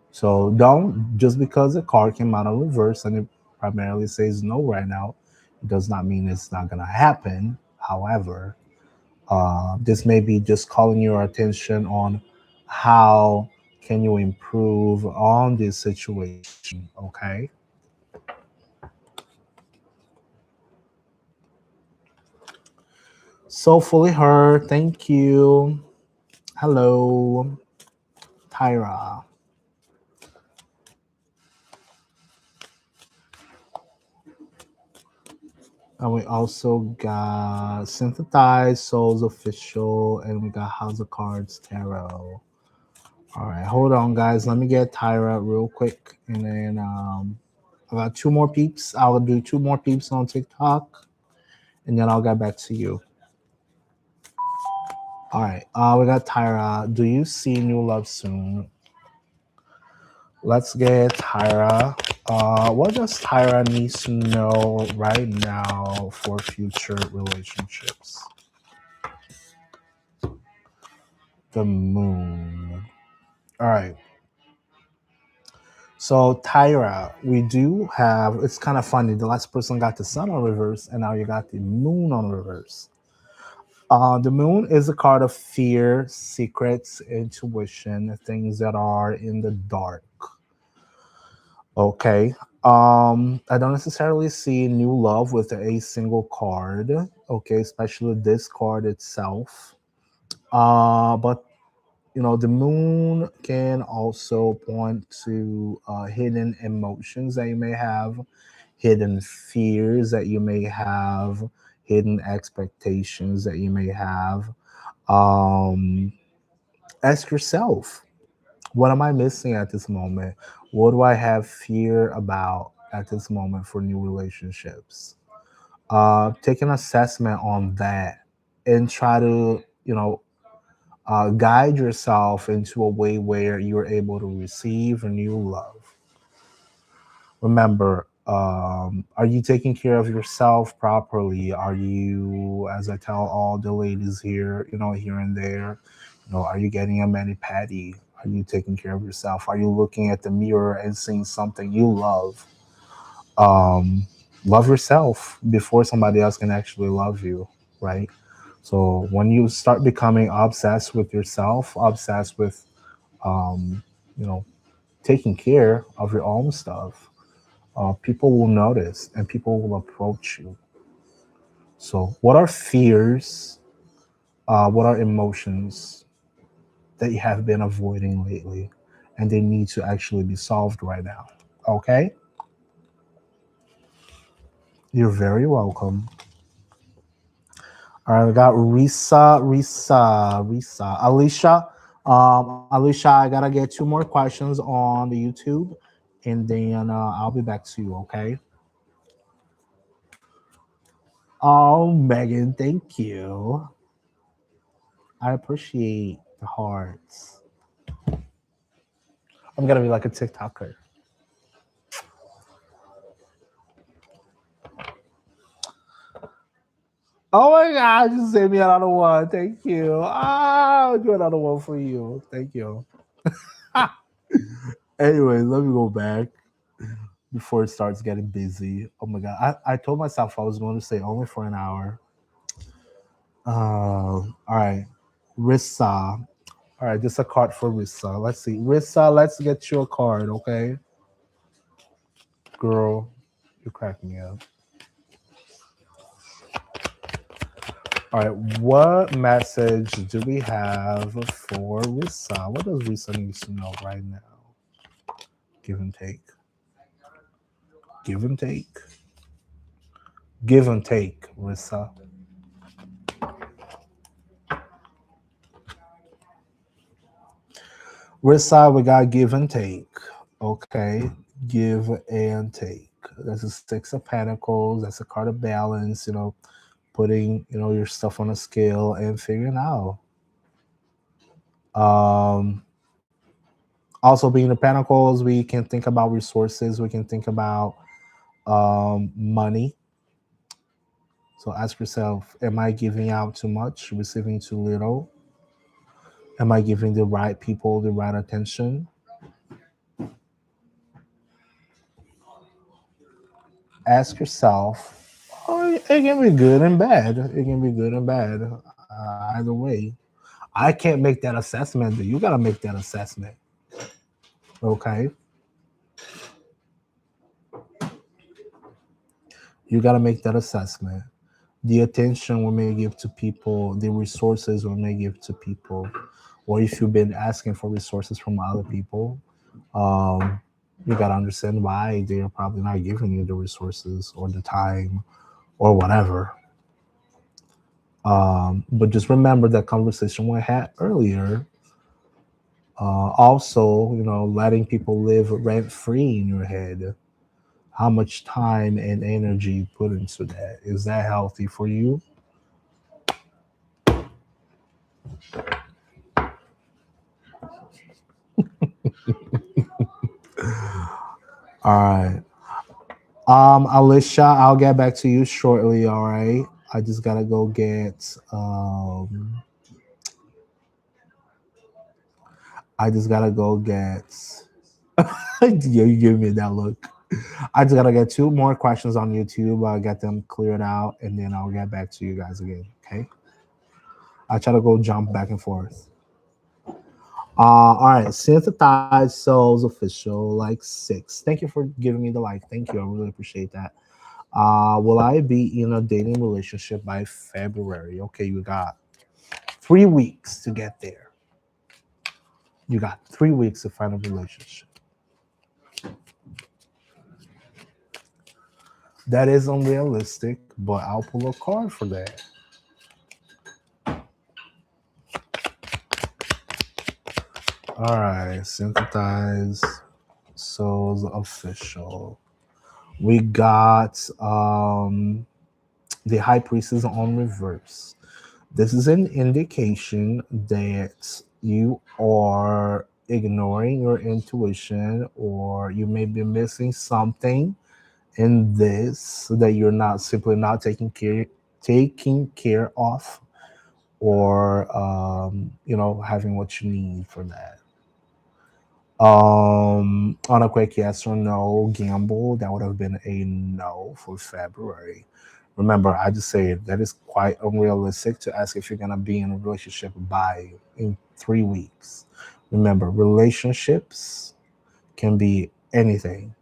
so don't, just because the card came out of reverse and it primarily says no right now, it does not mean it's not gonna happen. However, this may be just calling your attention on how can you improve on this situation. Okay. So fully heard. Thank you. Hello, Tyra. And we also got Synthesized Souls Official, and we got House of Cards Tarot. All right, hold on, guys. Let me get Tyra real quick, and then I got two more peeps. I'll do two more peeps on TikTok, and then I'll get back to you. All right, we got Tyra. Do you see new love soon? Let's get Tyra. What does Tyra needs to know right now for future relationships? The moon. All right. So Tyra, we do have. It's kind of funny. The last person got the sun on reverse, and now you got the moon on reverse. The moon is a card of fear, secrets, intuition, things that are in the dark. Okay. I don't necessarily see new love with a single card. Okay, especially this card itself. But the moon can also point to hidden emotions that you may have, hidden fears that you may have, hidden expectations that you may have. Um, Ask yourself, what am I missing at this moment? What do I have fear about at this moment for new relationships? Take an assessment on that and try to, guide yourself into a way where you're able to receive new love. Remember, are you taking care of yourself properly? Are you, as I tell all the ladies here, here and there, are you getting a mani patty? Are you taking care of yourself? Are you looking at the mirror and seeing something you love? Um, Love yourself before somebody else can actually love you, right? So when you start becoming obsessed with yourself, obsessed with, um, you know, taking care of your own stuff, people will notice and people will approach you. So, what are fears? What are emotions that you have been avoiding lately, and they need to actually be solved right now? Okay, you're very welcome. All right, we got Risa, Alicia. Alicia, I gotta get two more questions on the YouTube, and then I'll be back to you. Okay. Oh, Megan, thank you. I appreciate the hearts. I'm gonna be like a TikToker. Oh my God, just send me another one. Thank you. I'll do another one for you. Thank you. Anyway, let me go back before it starts getting busy. Oh my God. I told myself I was going to stay only for an hour. All right. Rissa. All right, this is a card for Rissa. Let's see. Rissa, let's get you a card, okay? Girl, you crack me up. All right, what message do we have for Rissa? What does Rissa need to know right now? Give and take. Give and take. Give and take, Rissa. Rissa, we got give and take. Okay, give and take. That's a six of pentacles. That's a card of balance. Putting your stuff on a scale and figuring out. Um, Also, being the pentacles, we can think about resources. We can think about money. So ask yourself: am I giving out too much, receiving too little? Am I giving the right people the right attention? Ask yourself. Oh, it can be good and bad. It can be good and bad. Either way, I can't make that assessment. But you gotta make that assessment. Okay, you gotta make that assessment. The attention we may give to people, the resources we may give to people, or if you've been asking for resources from other people, um, you gotta understand why they are probably not giving you the resources or the time or whatever. But just remember that conversation we had earlier. Also, letting people live rent free in your head. How much time and energy you put into that? Is that healthy for you? All right. Alicia, I'll get back to you shortly. All right. I just gotta go get. I just gotta go get. Yeah, you give me that look. I just gotta get two more questions on YouTube. I'll get them cleared out, and then I'll get back to you guys again. Okay. I try to go jump back and forth. All right. Synthesized Souls official, like six. Thank you for giving me the like. Thank you. I really appreciate that. Will I be in a dating relationship by February? Okay, you got 3 weeks to get there. You got 3 weeks to find a relationship. That is unrealistic, but I'll pull a card for that. All right, Synthesized Souls official. We got the High Priestess on reverse. This is an indication that you are ignoring your intuition, or you may be missing something in this that you're not simply not taking care of, or having what you need for that. On a quick yes or no gamble, that would have been a no for February. Remember, I just said that is quite unrealistic to ask if you're gonna be in a relationship by in 3 weeks. Remember, relationships can be anything.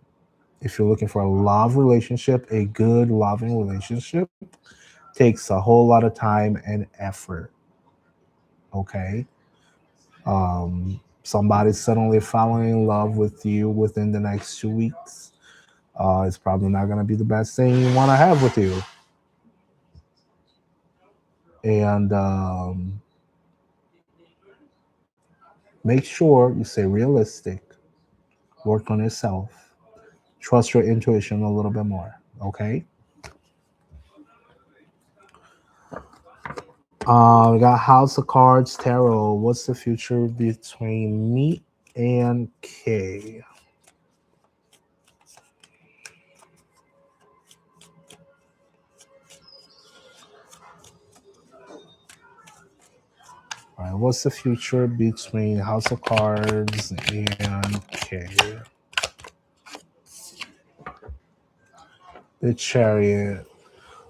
If you're looking for a love relationship, a good loving relationship takes a whole lot of time and effort. Okay. Somebody suddenly falling in love with you within the next 2 weeks, it's probably not going to be the best thing you want to have with you. And make sure you stay realistic, work on yourself, trust your intuition a little bit more. Okay. We got House of Cards Tarot. What's the future between me and Kay? All right, what's the future between House of Cards and Kay? The Chariot.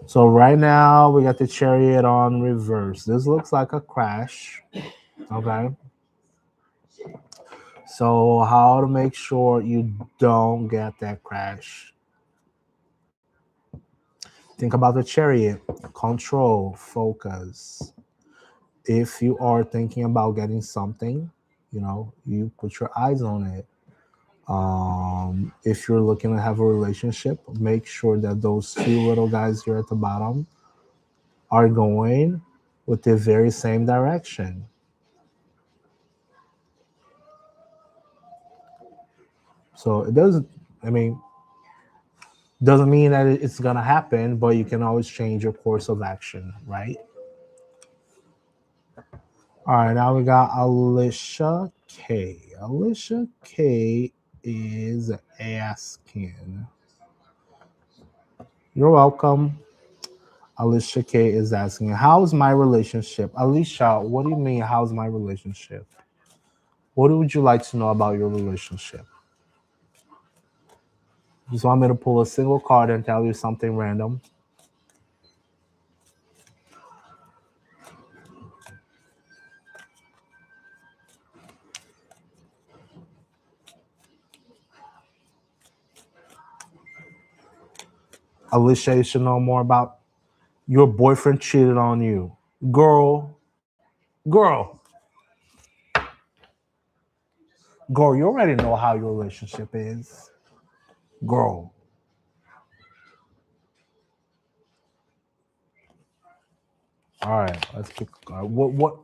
So right now we got the Chariot on reverse. This looks like a crash. Okay. So how to make sure you don't get that crash? Think about the Chariot. Control, focus. If you are thinking about getting something, you put your eyes on it. If you're looking to have a relationship, make sure that those two little guys here at the bottom are going with the very same direction. So it doesn't mean that it's gonna happen, but you can always change your course of action, right? All right, now we got Alicia K. Alicia K is asking. You're welcome. Alicia K is asking, how's my relationship? Alicia, what do you mean, how's my relationship? What would you like to know about your relationship? Just want me to pull a single card and tell you something random? Alicia, you should know more about your boyfriend cheated on you. Girl, girl, girl, you already know how your relationship is. Girl. All right, let's pick a card. What?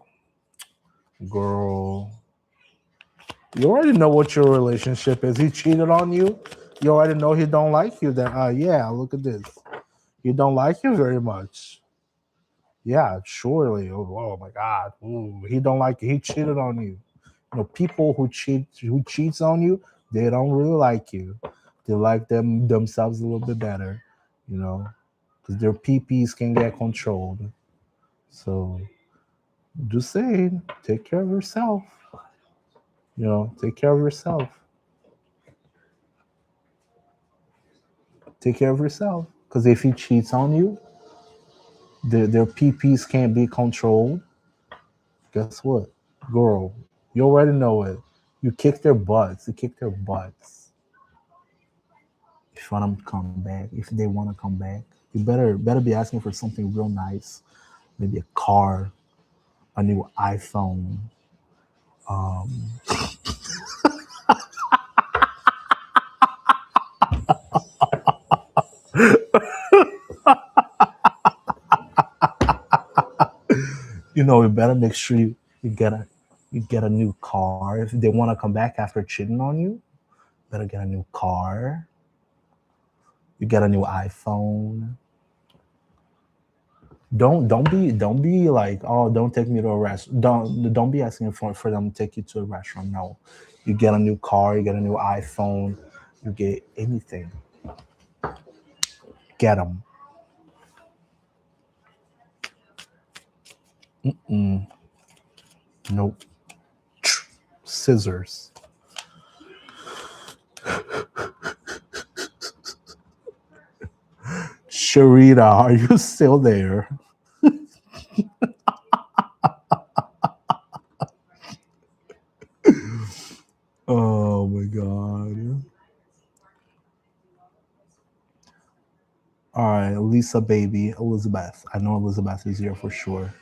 Girl. You already know what your relationship is. He cheated on you. You already know he don't like you. Then, yeah, look at this. He don't like you very much. Yeah, surely. Oh my God. Ooh, he don't like you. He cheated on you. People who cheats on you, they don't really like you. They like themselves a little bit better, because their PPs can get controlled. So just saying, take care of yourself. Take care of yourself. Take care of yourself. Because if he cheats on you, their PPs can't be controlled. Guess what? Girl, you already know it. You kick their butts. You kick their butts. If you want them to come back, if they want to come back, you better be asking for something real nice. Maybe a car, a new iPhone. Um, you better make sure you get a new car. If they want to come back after cheating on you, better get a new car. You get a new iPhone. Don't be like, oh, don't take me to a restaurant. Don't be asking for them to take you to a restaurant. No, you get a new car, you get a new iPhone, you get anything. Get them. Nope. Scissors. Sharita, are you still there? Oh my God. All right, Lisa baby, Elizabeth. I know Elizabeth is here for sure.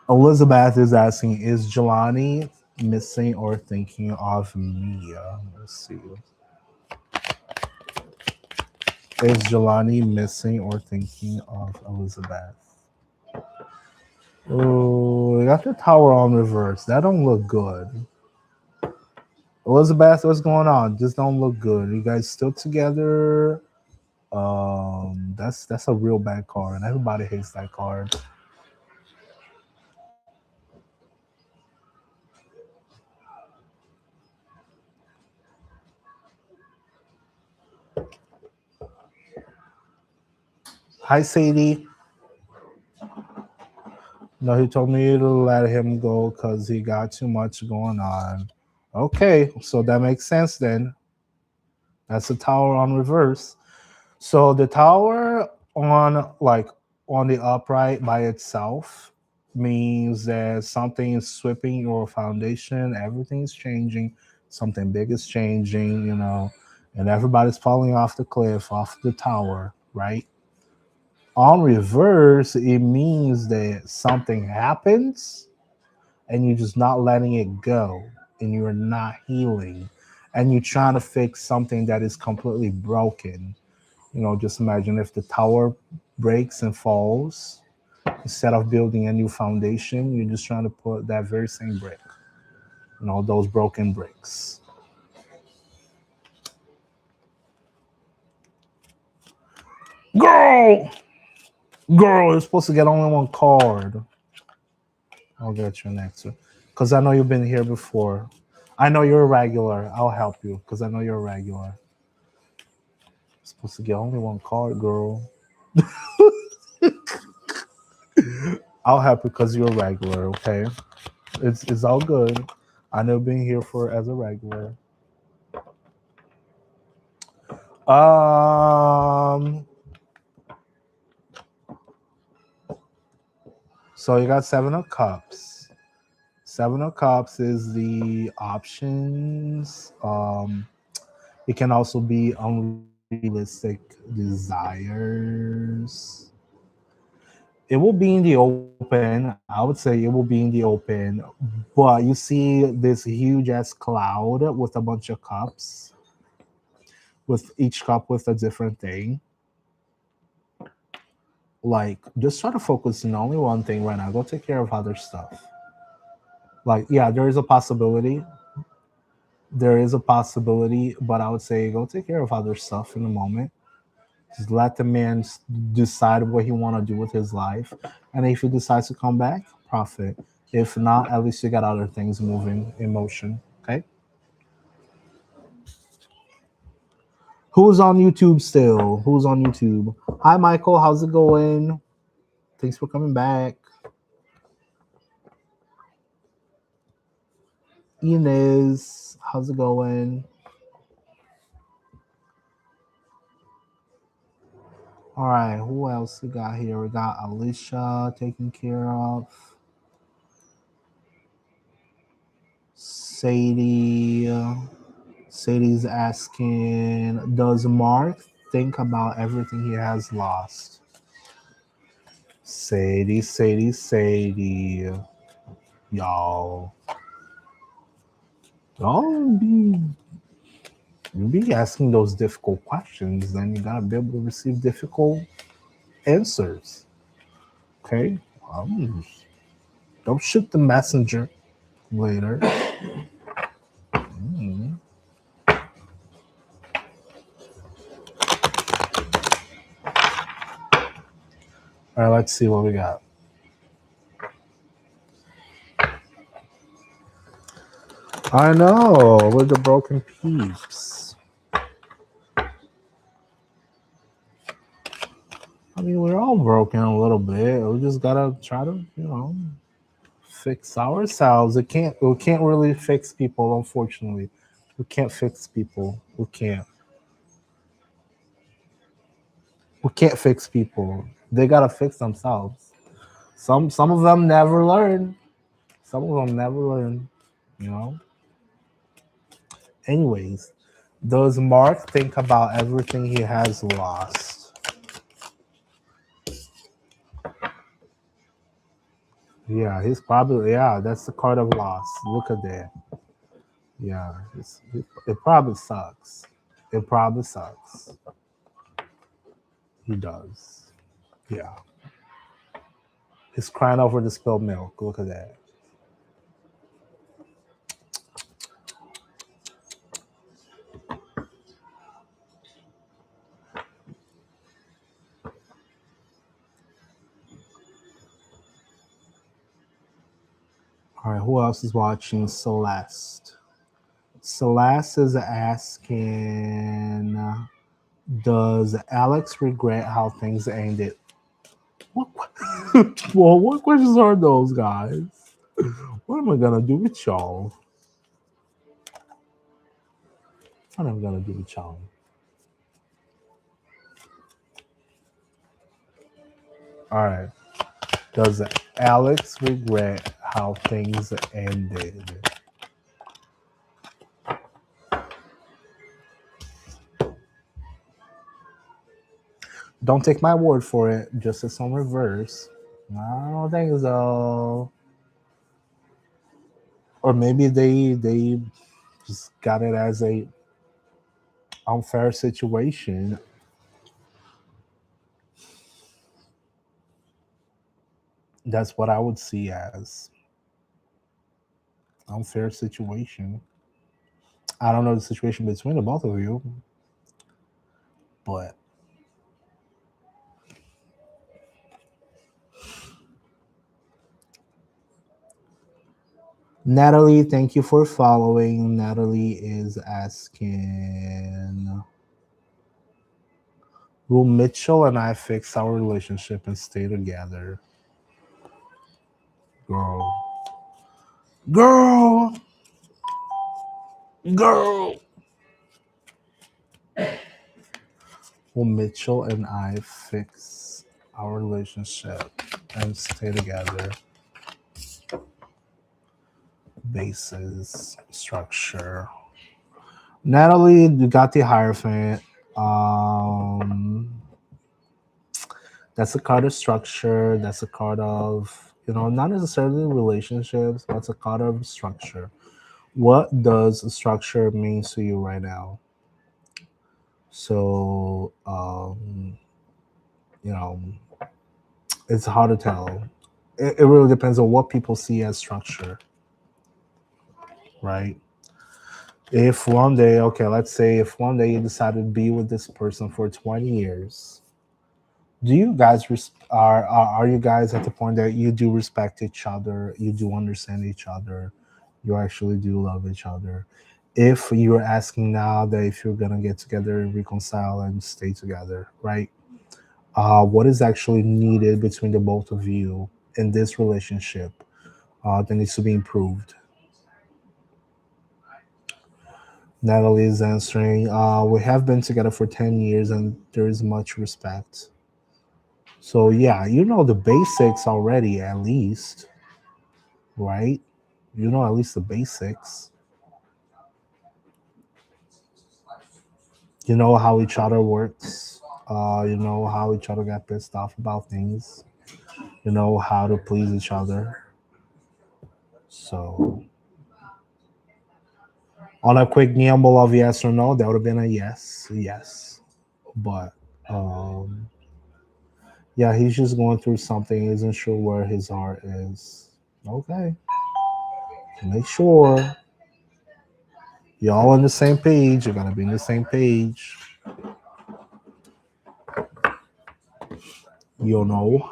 Elizabeth is asking, is Jelani missing or thinking of Mia? Let's see. Is Jelani missing or thinking of Elizabeth? Oh, we got the tower on reverse. That don't look good. Elizabeth, what's going on? Just don't look good. You guys still together? That's a real bad card, and everybody hates that card. Hi, Sadie. No, he told me to let him go because he got too much going on. Okay, so that makes sense then. That's the tower on reverse. So the tower on like on the upright by itself means that something is sweeping your foundation, everything's changing, something big is changing, and everybody's falling off the cliff, off the tower, right? On reverse, it means that something happens and you're just not letting it go and you're not healing and you're trying to fix something that is completely broken. Just imagine if the tower breaks and falls, instead of building a new foundation, you're just trying to put that very same brick, those broken bricks. Girl! Girl, you're supposed to get only one card. I'll get you next one. Because I know you've been here before. I know you're a regular. I'll help you because I know you're a regular. You're supposed to get only one card, girl. I'll help you because you're a regular, okay? It's all good. I know being here for as a regular. Um so you got Seven of Cups. Seven of Cups is the options. It can also be unrealistic desires. It will be in the open. I would say it will be in the open, but you see this huge ass cloud with a bunch of cups, with each cup with a different thing. Like, just try to focus on only one thing right now. Go take care of other stuff. Like, yeah, there is a possibility. There is a possibility, but I would say go take care of other stuff in the moment. Just let the man decide what he want to do with his life, and if he decides to come back, profit. If not, at least you got other things moving in motion. Okay. Who's on YouTube still? Who's on YouTube? Hi, Michael. How's it going? Thanks for coming back. Inez, how's it going? All right, who else we got here? We got Alicia taken care of. Sadie. Sadie's asking, does Mark think about everything he has lost? Sadie. Y'all. Don't be asking those difficult questions, then you gotta be able to receive difficult answers. Okay? Don't shoot the messenger later. Mm. All right, let's see what we got. I know, with the broken peeps. I mean, we're all broken a little bit. We just gotta try to, fix ourselves. We can't really fix people, unfortunately. We can't fix people. We can't. We can't fix people. They gotta fix themselves. Some of them never learn. Some of them never learn, you know. Anyways, does Mark think about everything he has lost? Yeah, he's probably, yeah, that's the card of loss. Look at that. Yeah, it probably sucks. It probably sucks. He does. Yeah. He's crying over the spilled milk. Look at that. All right, who else is watching? Celeste. Celeste is asking, does Alex regret how things ended? What, well, what questions are those, guys? What am I gonna do with y'all? What am I gonna do with y'all? All right. Does Alex regret how things ended? Don't take my word for it. Just it's on reverse. I don't think so. Or maybe they just got it as a unfair situation. That's what I would see as unfair situation. I don't know the situation between the both of you, but Natalie, thank you for following. Natalie is asking, will Mitchell and I fix our relationship and stay together? Girl. Girl. Girl. Will Mitchell and I fix our relationship and stay together? Basis, structure. Natalie, you got the Hierophant. That's a card of structure. That's a card of, not necessarily relationships, but it's a card of structure. What does structure mean to you right now? So, it's hard to tell. It really depends on what people see as structure, right? If one day, okay, let's say if one day you decided to be with this person for 20 years, do you guys are you guys at the point that you do respect each other, you do understand each other, you actually do love each other? If you're asking now that if you're gonna get together and reconcile and stay together, right? What is actually needed between the both of you in this relationship that needs to be improved? Natalie is answering, we have been together for 10 years and there is much respect. So, yeah, you know the basics already, at least, right? You know at least the basics. You know how each other works. You know how each other get pissed off about things. You know how to please each other. So, on a quick gamble of yes or no, that would have been a yes. But yeah, he's just going through something, isn't sure where his heart is. Okay. Make sure you're all on the same page. You're gonna be on the same page. You know.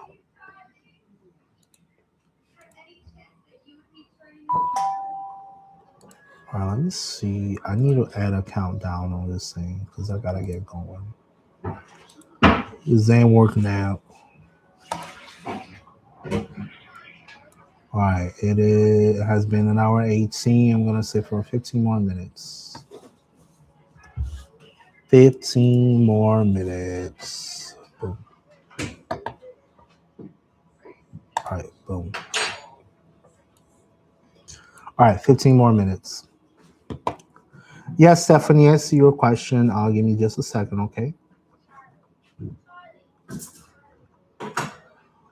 All right, let me see. I need to add a countdown on this thing because I gotta get going. This ain't working out. All right, it has been an hour 18. I'm gonna say for 15 more minutes. 15 more minutes. Boom. All right, boom. All right, 15 more minutes. Yes, Stephanie, I see your question. Give me just a second, okay?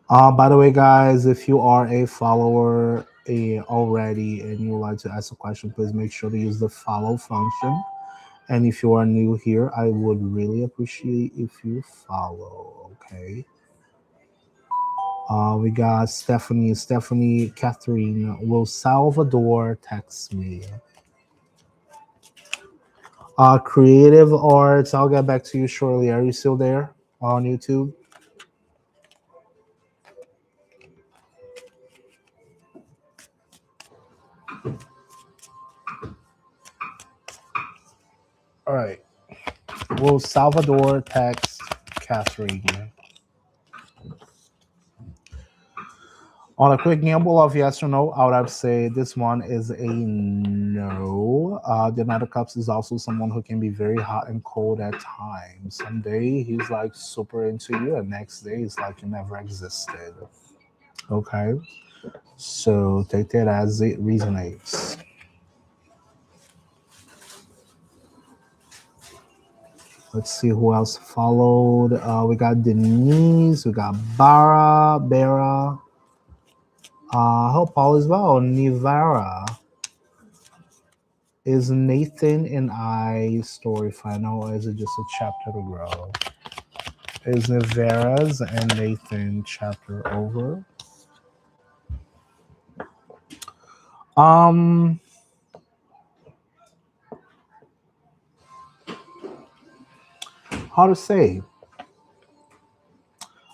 By the way, guys, if you are a follower already and you would like to ask a question, please make sure to use the follow function. And if you are new here, I would really appreciate if you follow, okay? We got Stephanie Catherine. Will Salvador text me? Creative Arts, I'll get back to you shortly. Are you still there on YouTube? All right. Will Salvador text Catherine? On a quick gamble of yes or no, I would have to say this one is a no. The Knight of Cups is also someone who can be very hot and cold at times. Someday he's like super into you, and next day it's like you never existed. Okay, so take that as it resonates. Let's see who else followed. We got Denise, we got Bara. I hope all is well. Nivara. Is Nathan and I story final, or is it just a chapter to grow? Is Nivara's and Nathan chapter over? Um, how to say?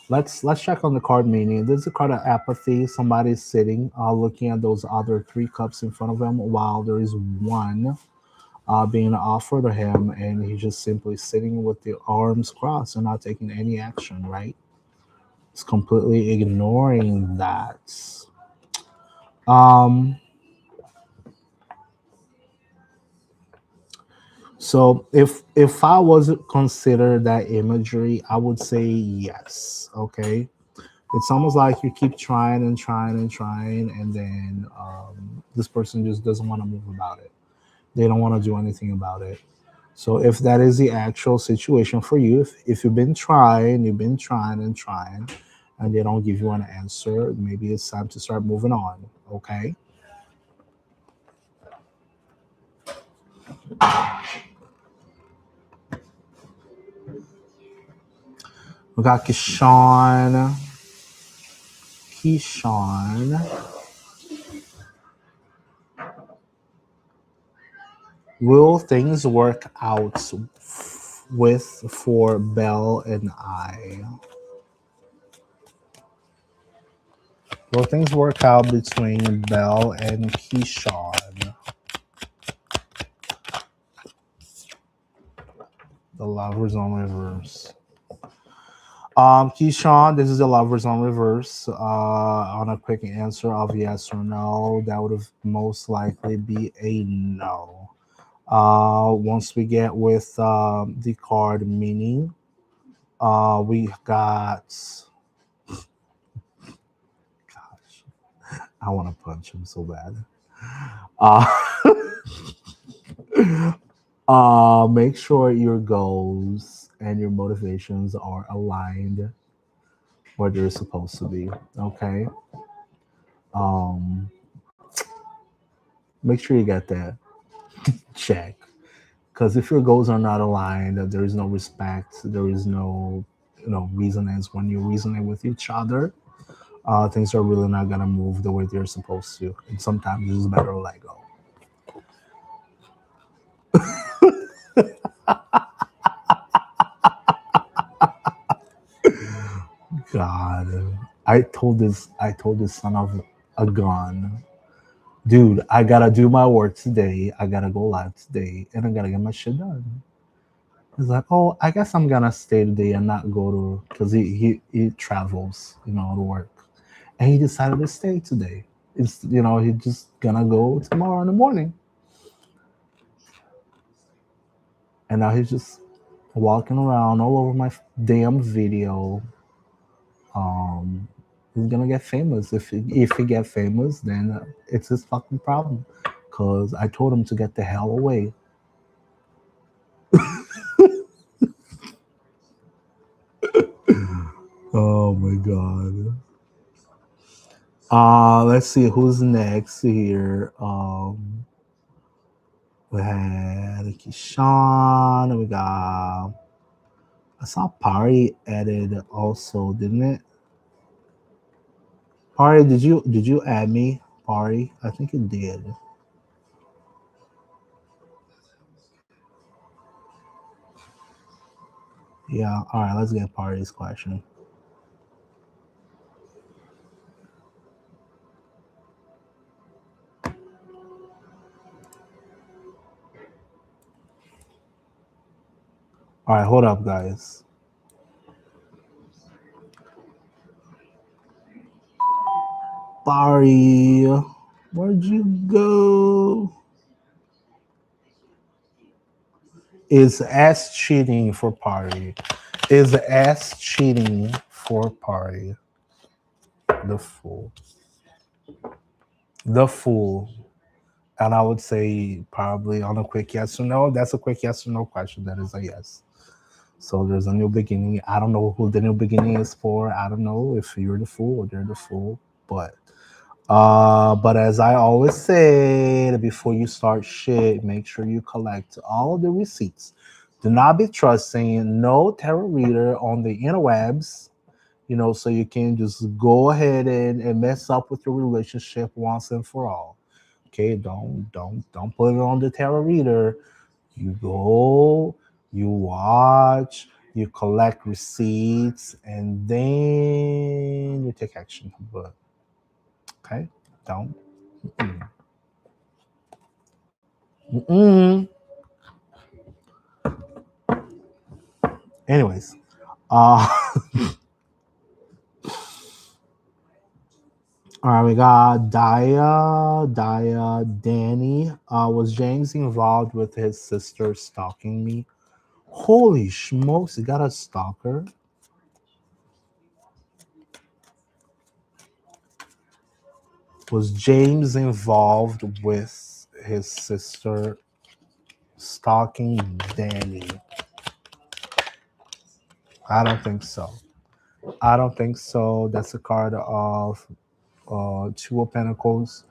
Let's check on the card meaning. There's a card of apathy. Somebody's sitting, looking at those other three cups in front of them, while there is one being offered to him, and he's just simply sitting with the arms crossed and not taking any action. Right? He's completely ignoring that. Um, so if I was to consider that imagery, I would say yes. Okay. It's almost like you keep trying and trying and trying, and then this person just doesn't want to move about it. They don't want to do anything about it. So if that is the actual situation for you, if you've been trying and trying, and they don't give you an answer, maybe it's time to start moving on. Okay. We got Kishan. Keyshawn. Will things work out with for Belle and I? Will things work out between Belle and Keyshawn? The lovers on reverse. Keyshawn, this is the lovers on reverse. On a quick answer of yes or no, that would have most likely be a no. Once we get with the card meaning, we got. Gosh, I want to punch him so bad. Uh, make sure your goals and your motivations are aligned where they're supposed to be. Okay. Um, make sure you get that check. Because if your goals are not aligned, there is no respect, there is no, resonance when you're reasoning with each other. Things are really not gonna move the way they're supposed to, and sometimes it's better to let go. God, I told this son of a gun, dude, I gotta do my work today. I gotta go live today, and I gotta get my shit done. He's like, oh, I guess I'm gonna stay today and not go to, because he travels, to work, and he decided to stay today. It's he's just gonna go tomorrow in the morning, and now he's just walking around all over my damn video. Um, he's gonna get famous. If he get famous, then it's his fucking problem. Cause I told him to get the hell away. Oh my god. Let's see who's next here. We had Kishan. We got. I saw Pari added also, didn't it? Pari, did you add me? Pari, I think it did. Yeah. All right. Let's get Pari's question. All right. Hold up, guys. Barry, where'd you go? Is ass cheating for party? Is ass cheating for party? The fool. The fool. And I would say probably on a quick yes or no. That's a quick yes or no question. That is a yes. So there's a new beginning. I don't know who the new beginning is for. I don't know if you're the fool or they're the fool. But as I always say, before you start shit, make sure you collect all the receipts. Do not be trusting no tarot reader on the interwebs, so you can just go ahead and mess up with your relationship once and for all. Okay, don't put it on the tarot reader. You go, you watch, you collect receipts, and then you take action. But okay, don't. Mm-mm. Mm-mm. Anyways, uh, all right, we got Danny. Was James involved with his sister stalking me? Holy smokes, he got a stalker. Was James involved with his sister stalking Danny? I don't think so. I don't think so. That's a card of Two of Pentacles,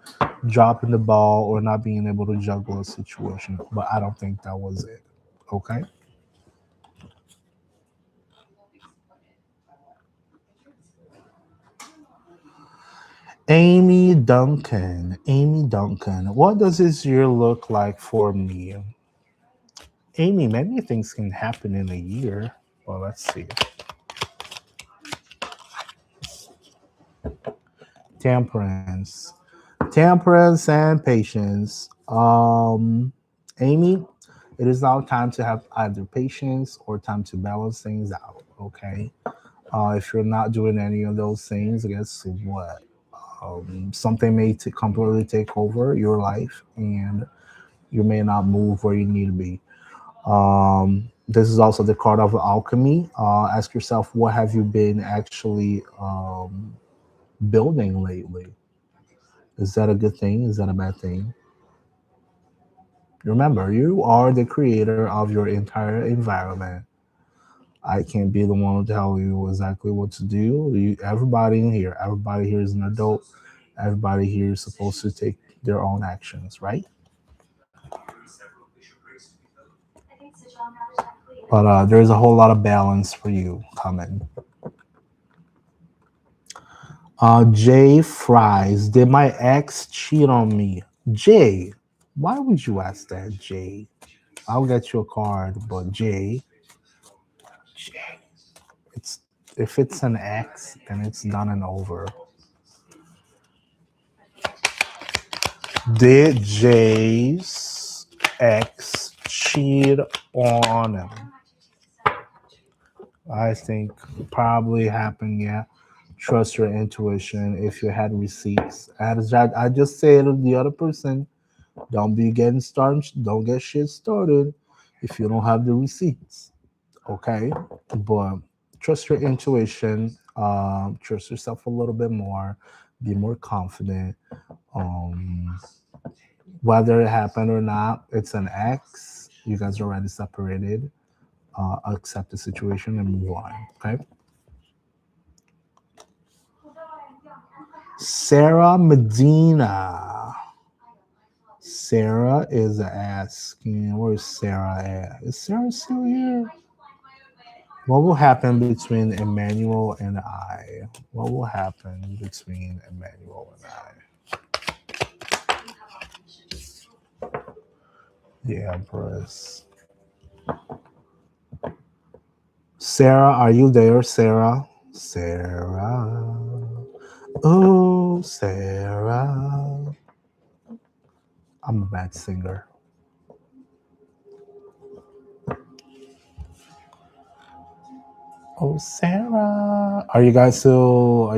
dropping the ball or not being able to juggle a situation. But I don't think that was it. Okay. Amy Duncan. Amy Duncan. What does this year look like for me? Amy, many things can happen in a year. Well, let's see. Temperance. Temperance and patience. Amy, it is now time to have either patience or time to balance things out. Okay. If you're not doing any of those things, guess what? Something may completely take over your life, and you may not move where you need to be. This is also the card of alchemy. Ask yourself, what have you been actually building lately? Is that a good thing? Is that a bad thing? Remember, you are the creator of your entire environment. I can't be the one to tell you exactly what to do. Everybody here is an adult. Everybody here is supposed to take their own actions, right? But there's a whole lot of balance for you coming. Jay Fries, did my ex cheat on me? Jay, why would you ask that, Jay? I'll get you a card, but Jay, it's if it's an ex, then it's done and over. Did Jay's ex cheat on him? I think probably happened, yeah. Trust your intuition if you had receipts. I just said to the other person, don't be getting started, don't get shit started if you don't have the receipts. Okay? But trust your intuition, trust yourself a little bit more, be more confident. Um, whether it happened or not, it's an ex. You guys are already separated. Accept the situation and move on. Okay. Sarah Medina. Sarah is asking, where's Sarah at? Is Sarah still here? What will happen between Emmanuel and I? What will happen between Emmanuel and I? The Empress. Sarah, are you there, Sarah? Sarah. Oh, Sarah. I'm a bad singer. Oh, Sarah, are you guys still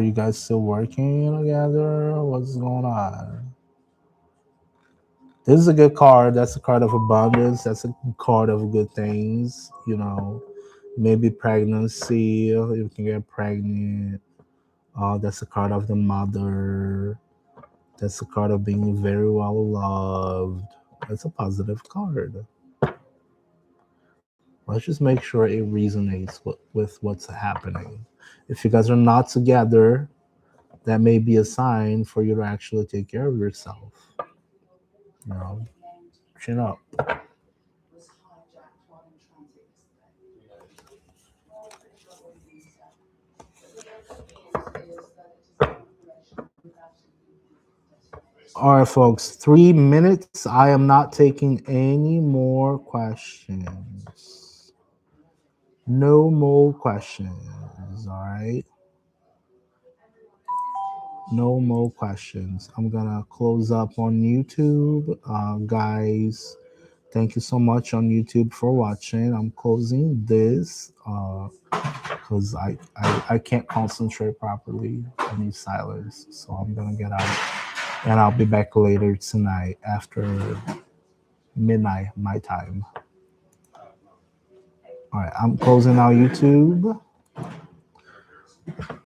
working together? What's going on? This is a good card. That's a card of abundance. That's a card of good things. You know, maybe pregnancy. You can get pregnant. That's a card of the mother. That's a card of being very well loved. That's a positive card. Let's just make sure it resonates with what's happening. If you guys are not together, that may be a sign for you to actually take care of yourself. You know, chin up. All right, folks, 3 minutes. I am not taking any more questions. No more questions. All right. No more questions. I'm gonna close up on YouTube. Guys, thank you so much on YouTube for watching. I'm closing this because I can't concentrate properly. I need silence. So I'm gonna get out and I'll be back later tonight after midnight my time. All right, I'm closing out YouTube.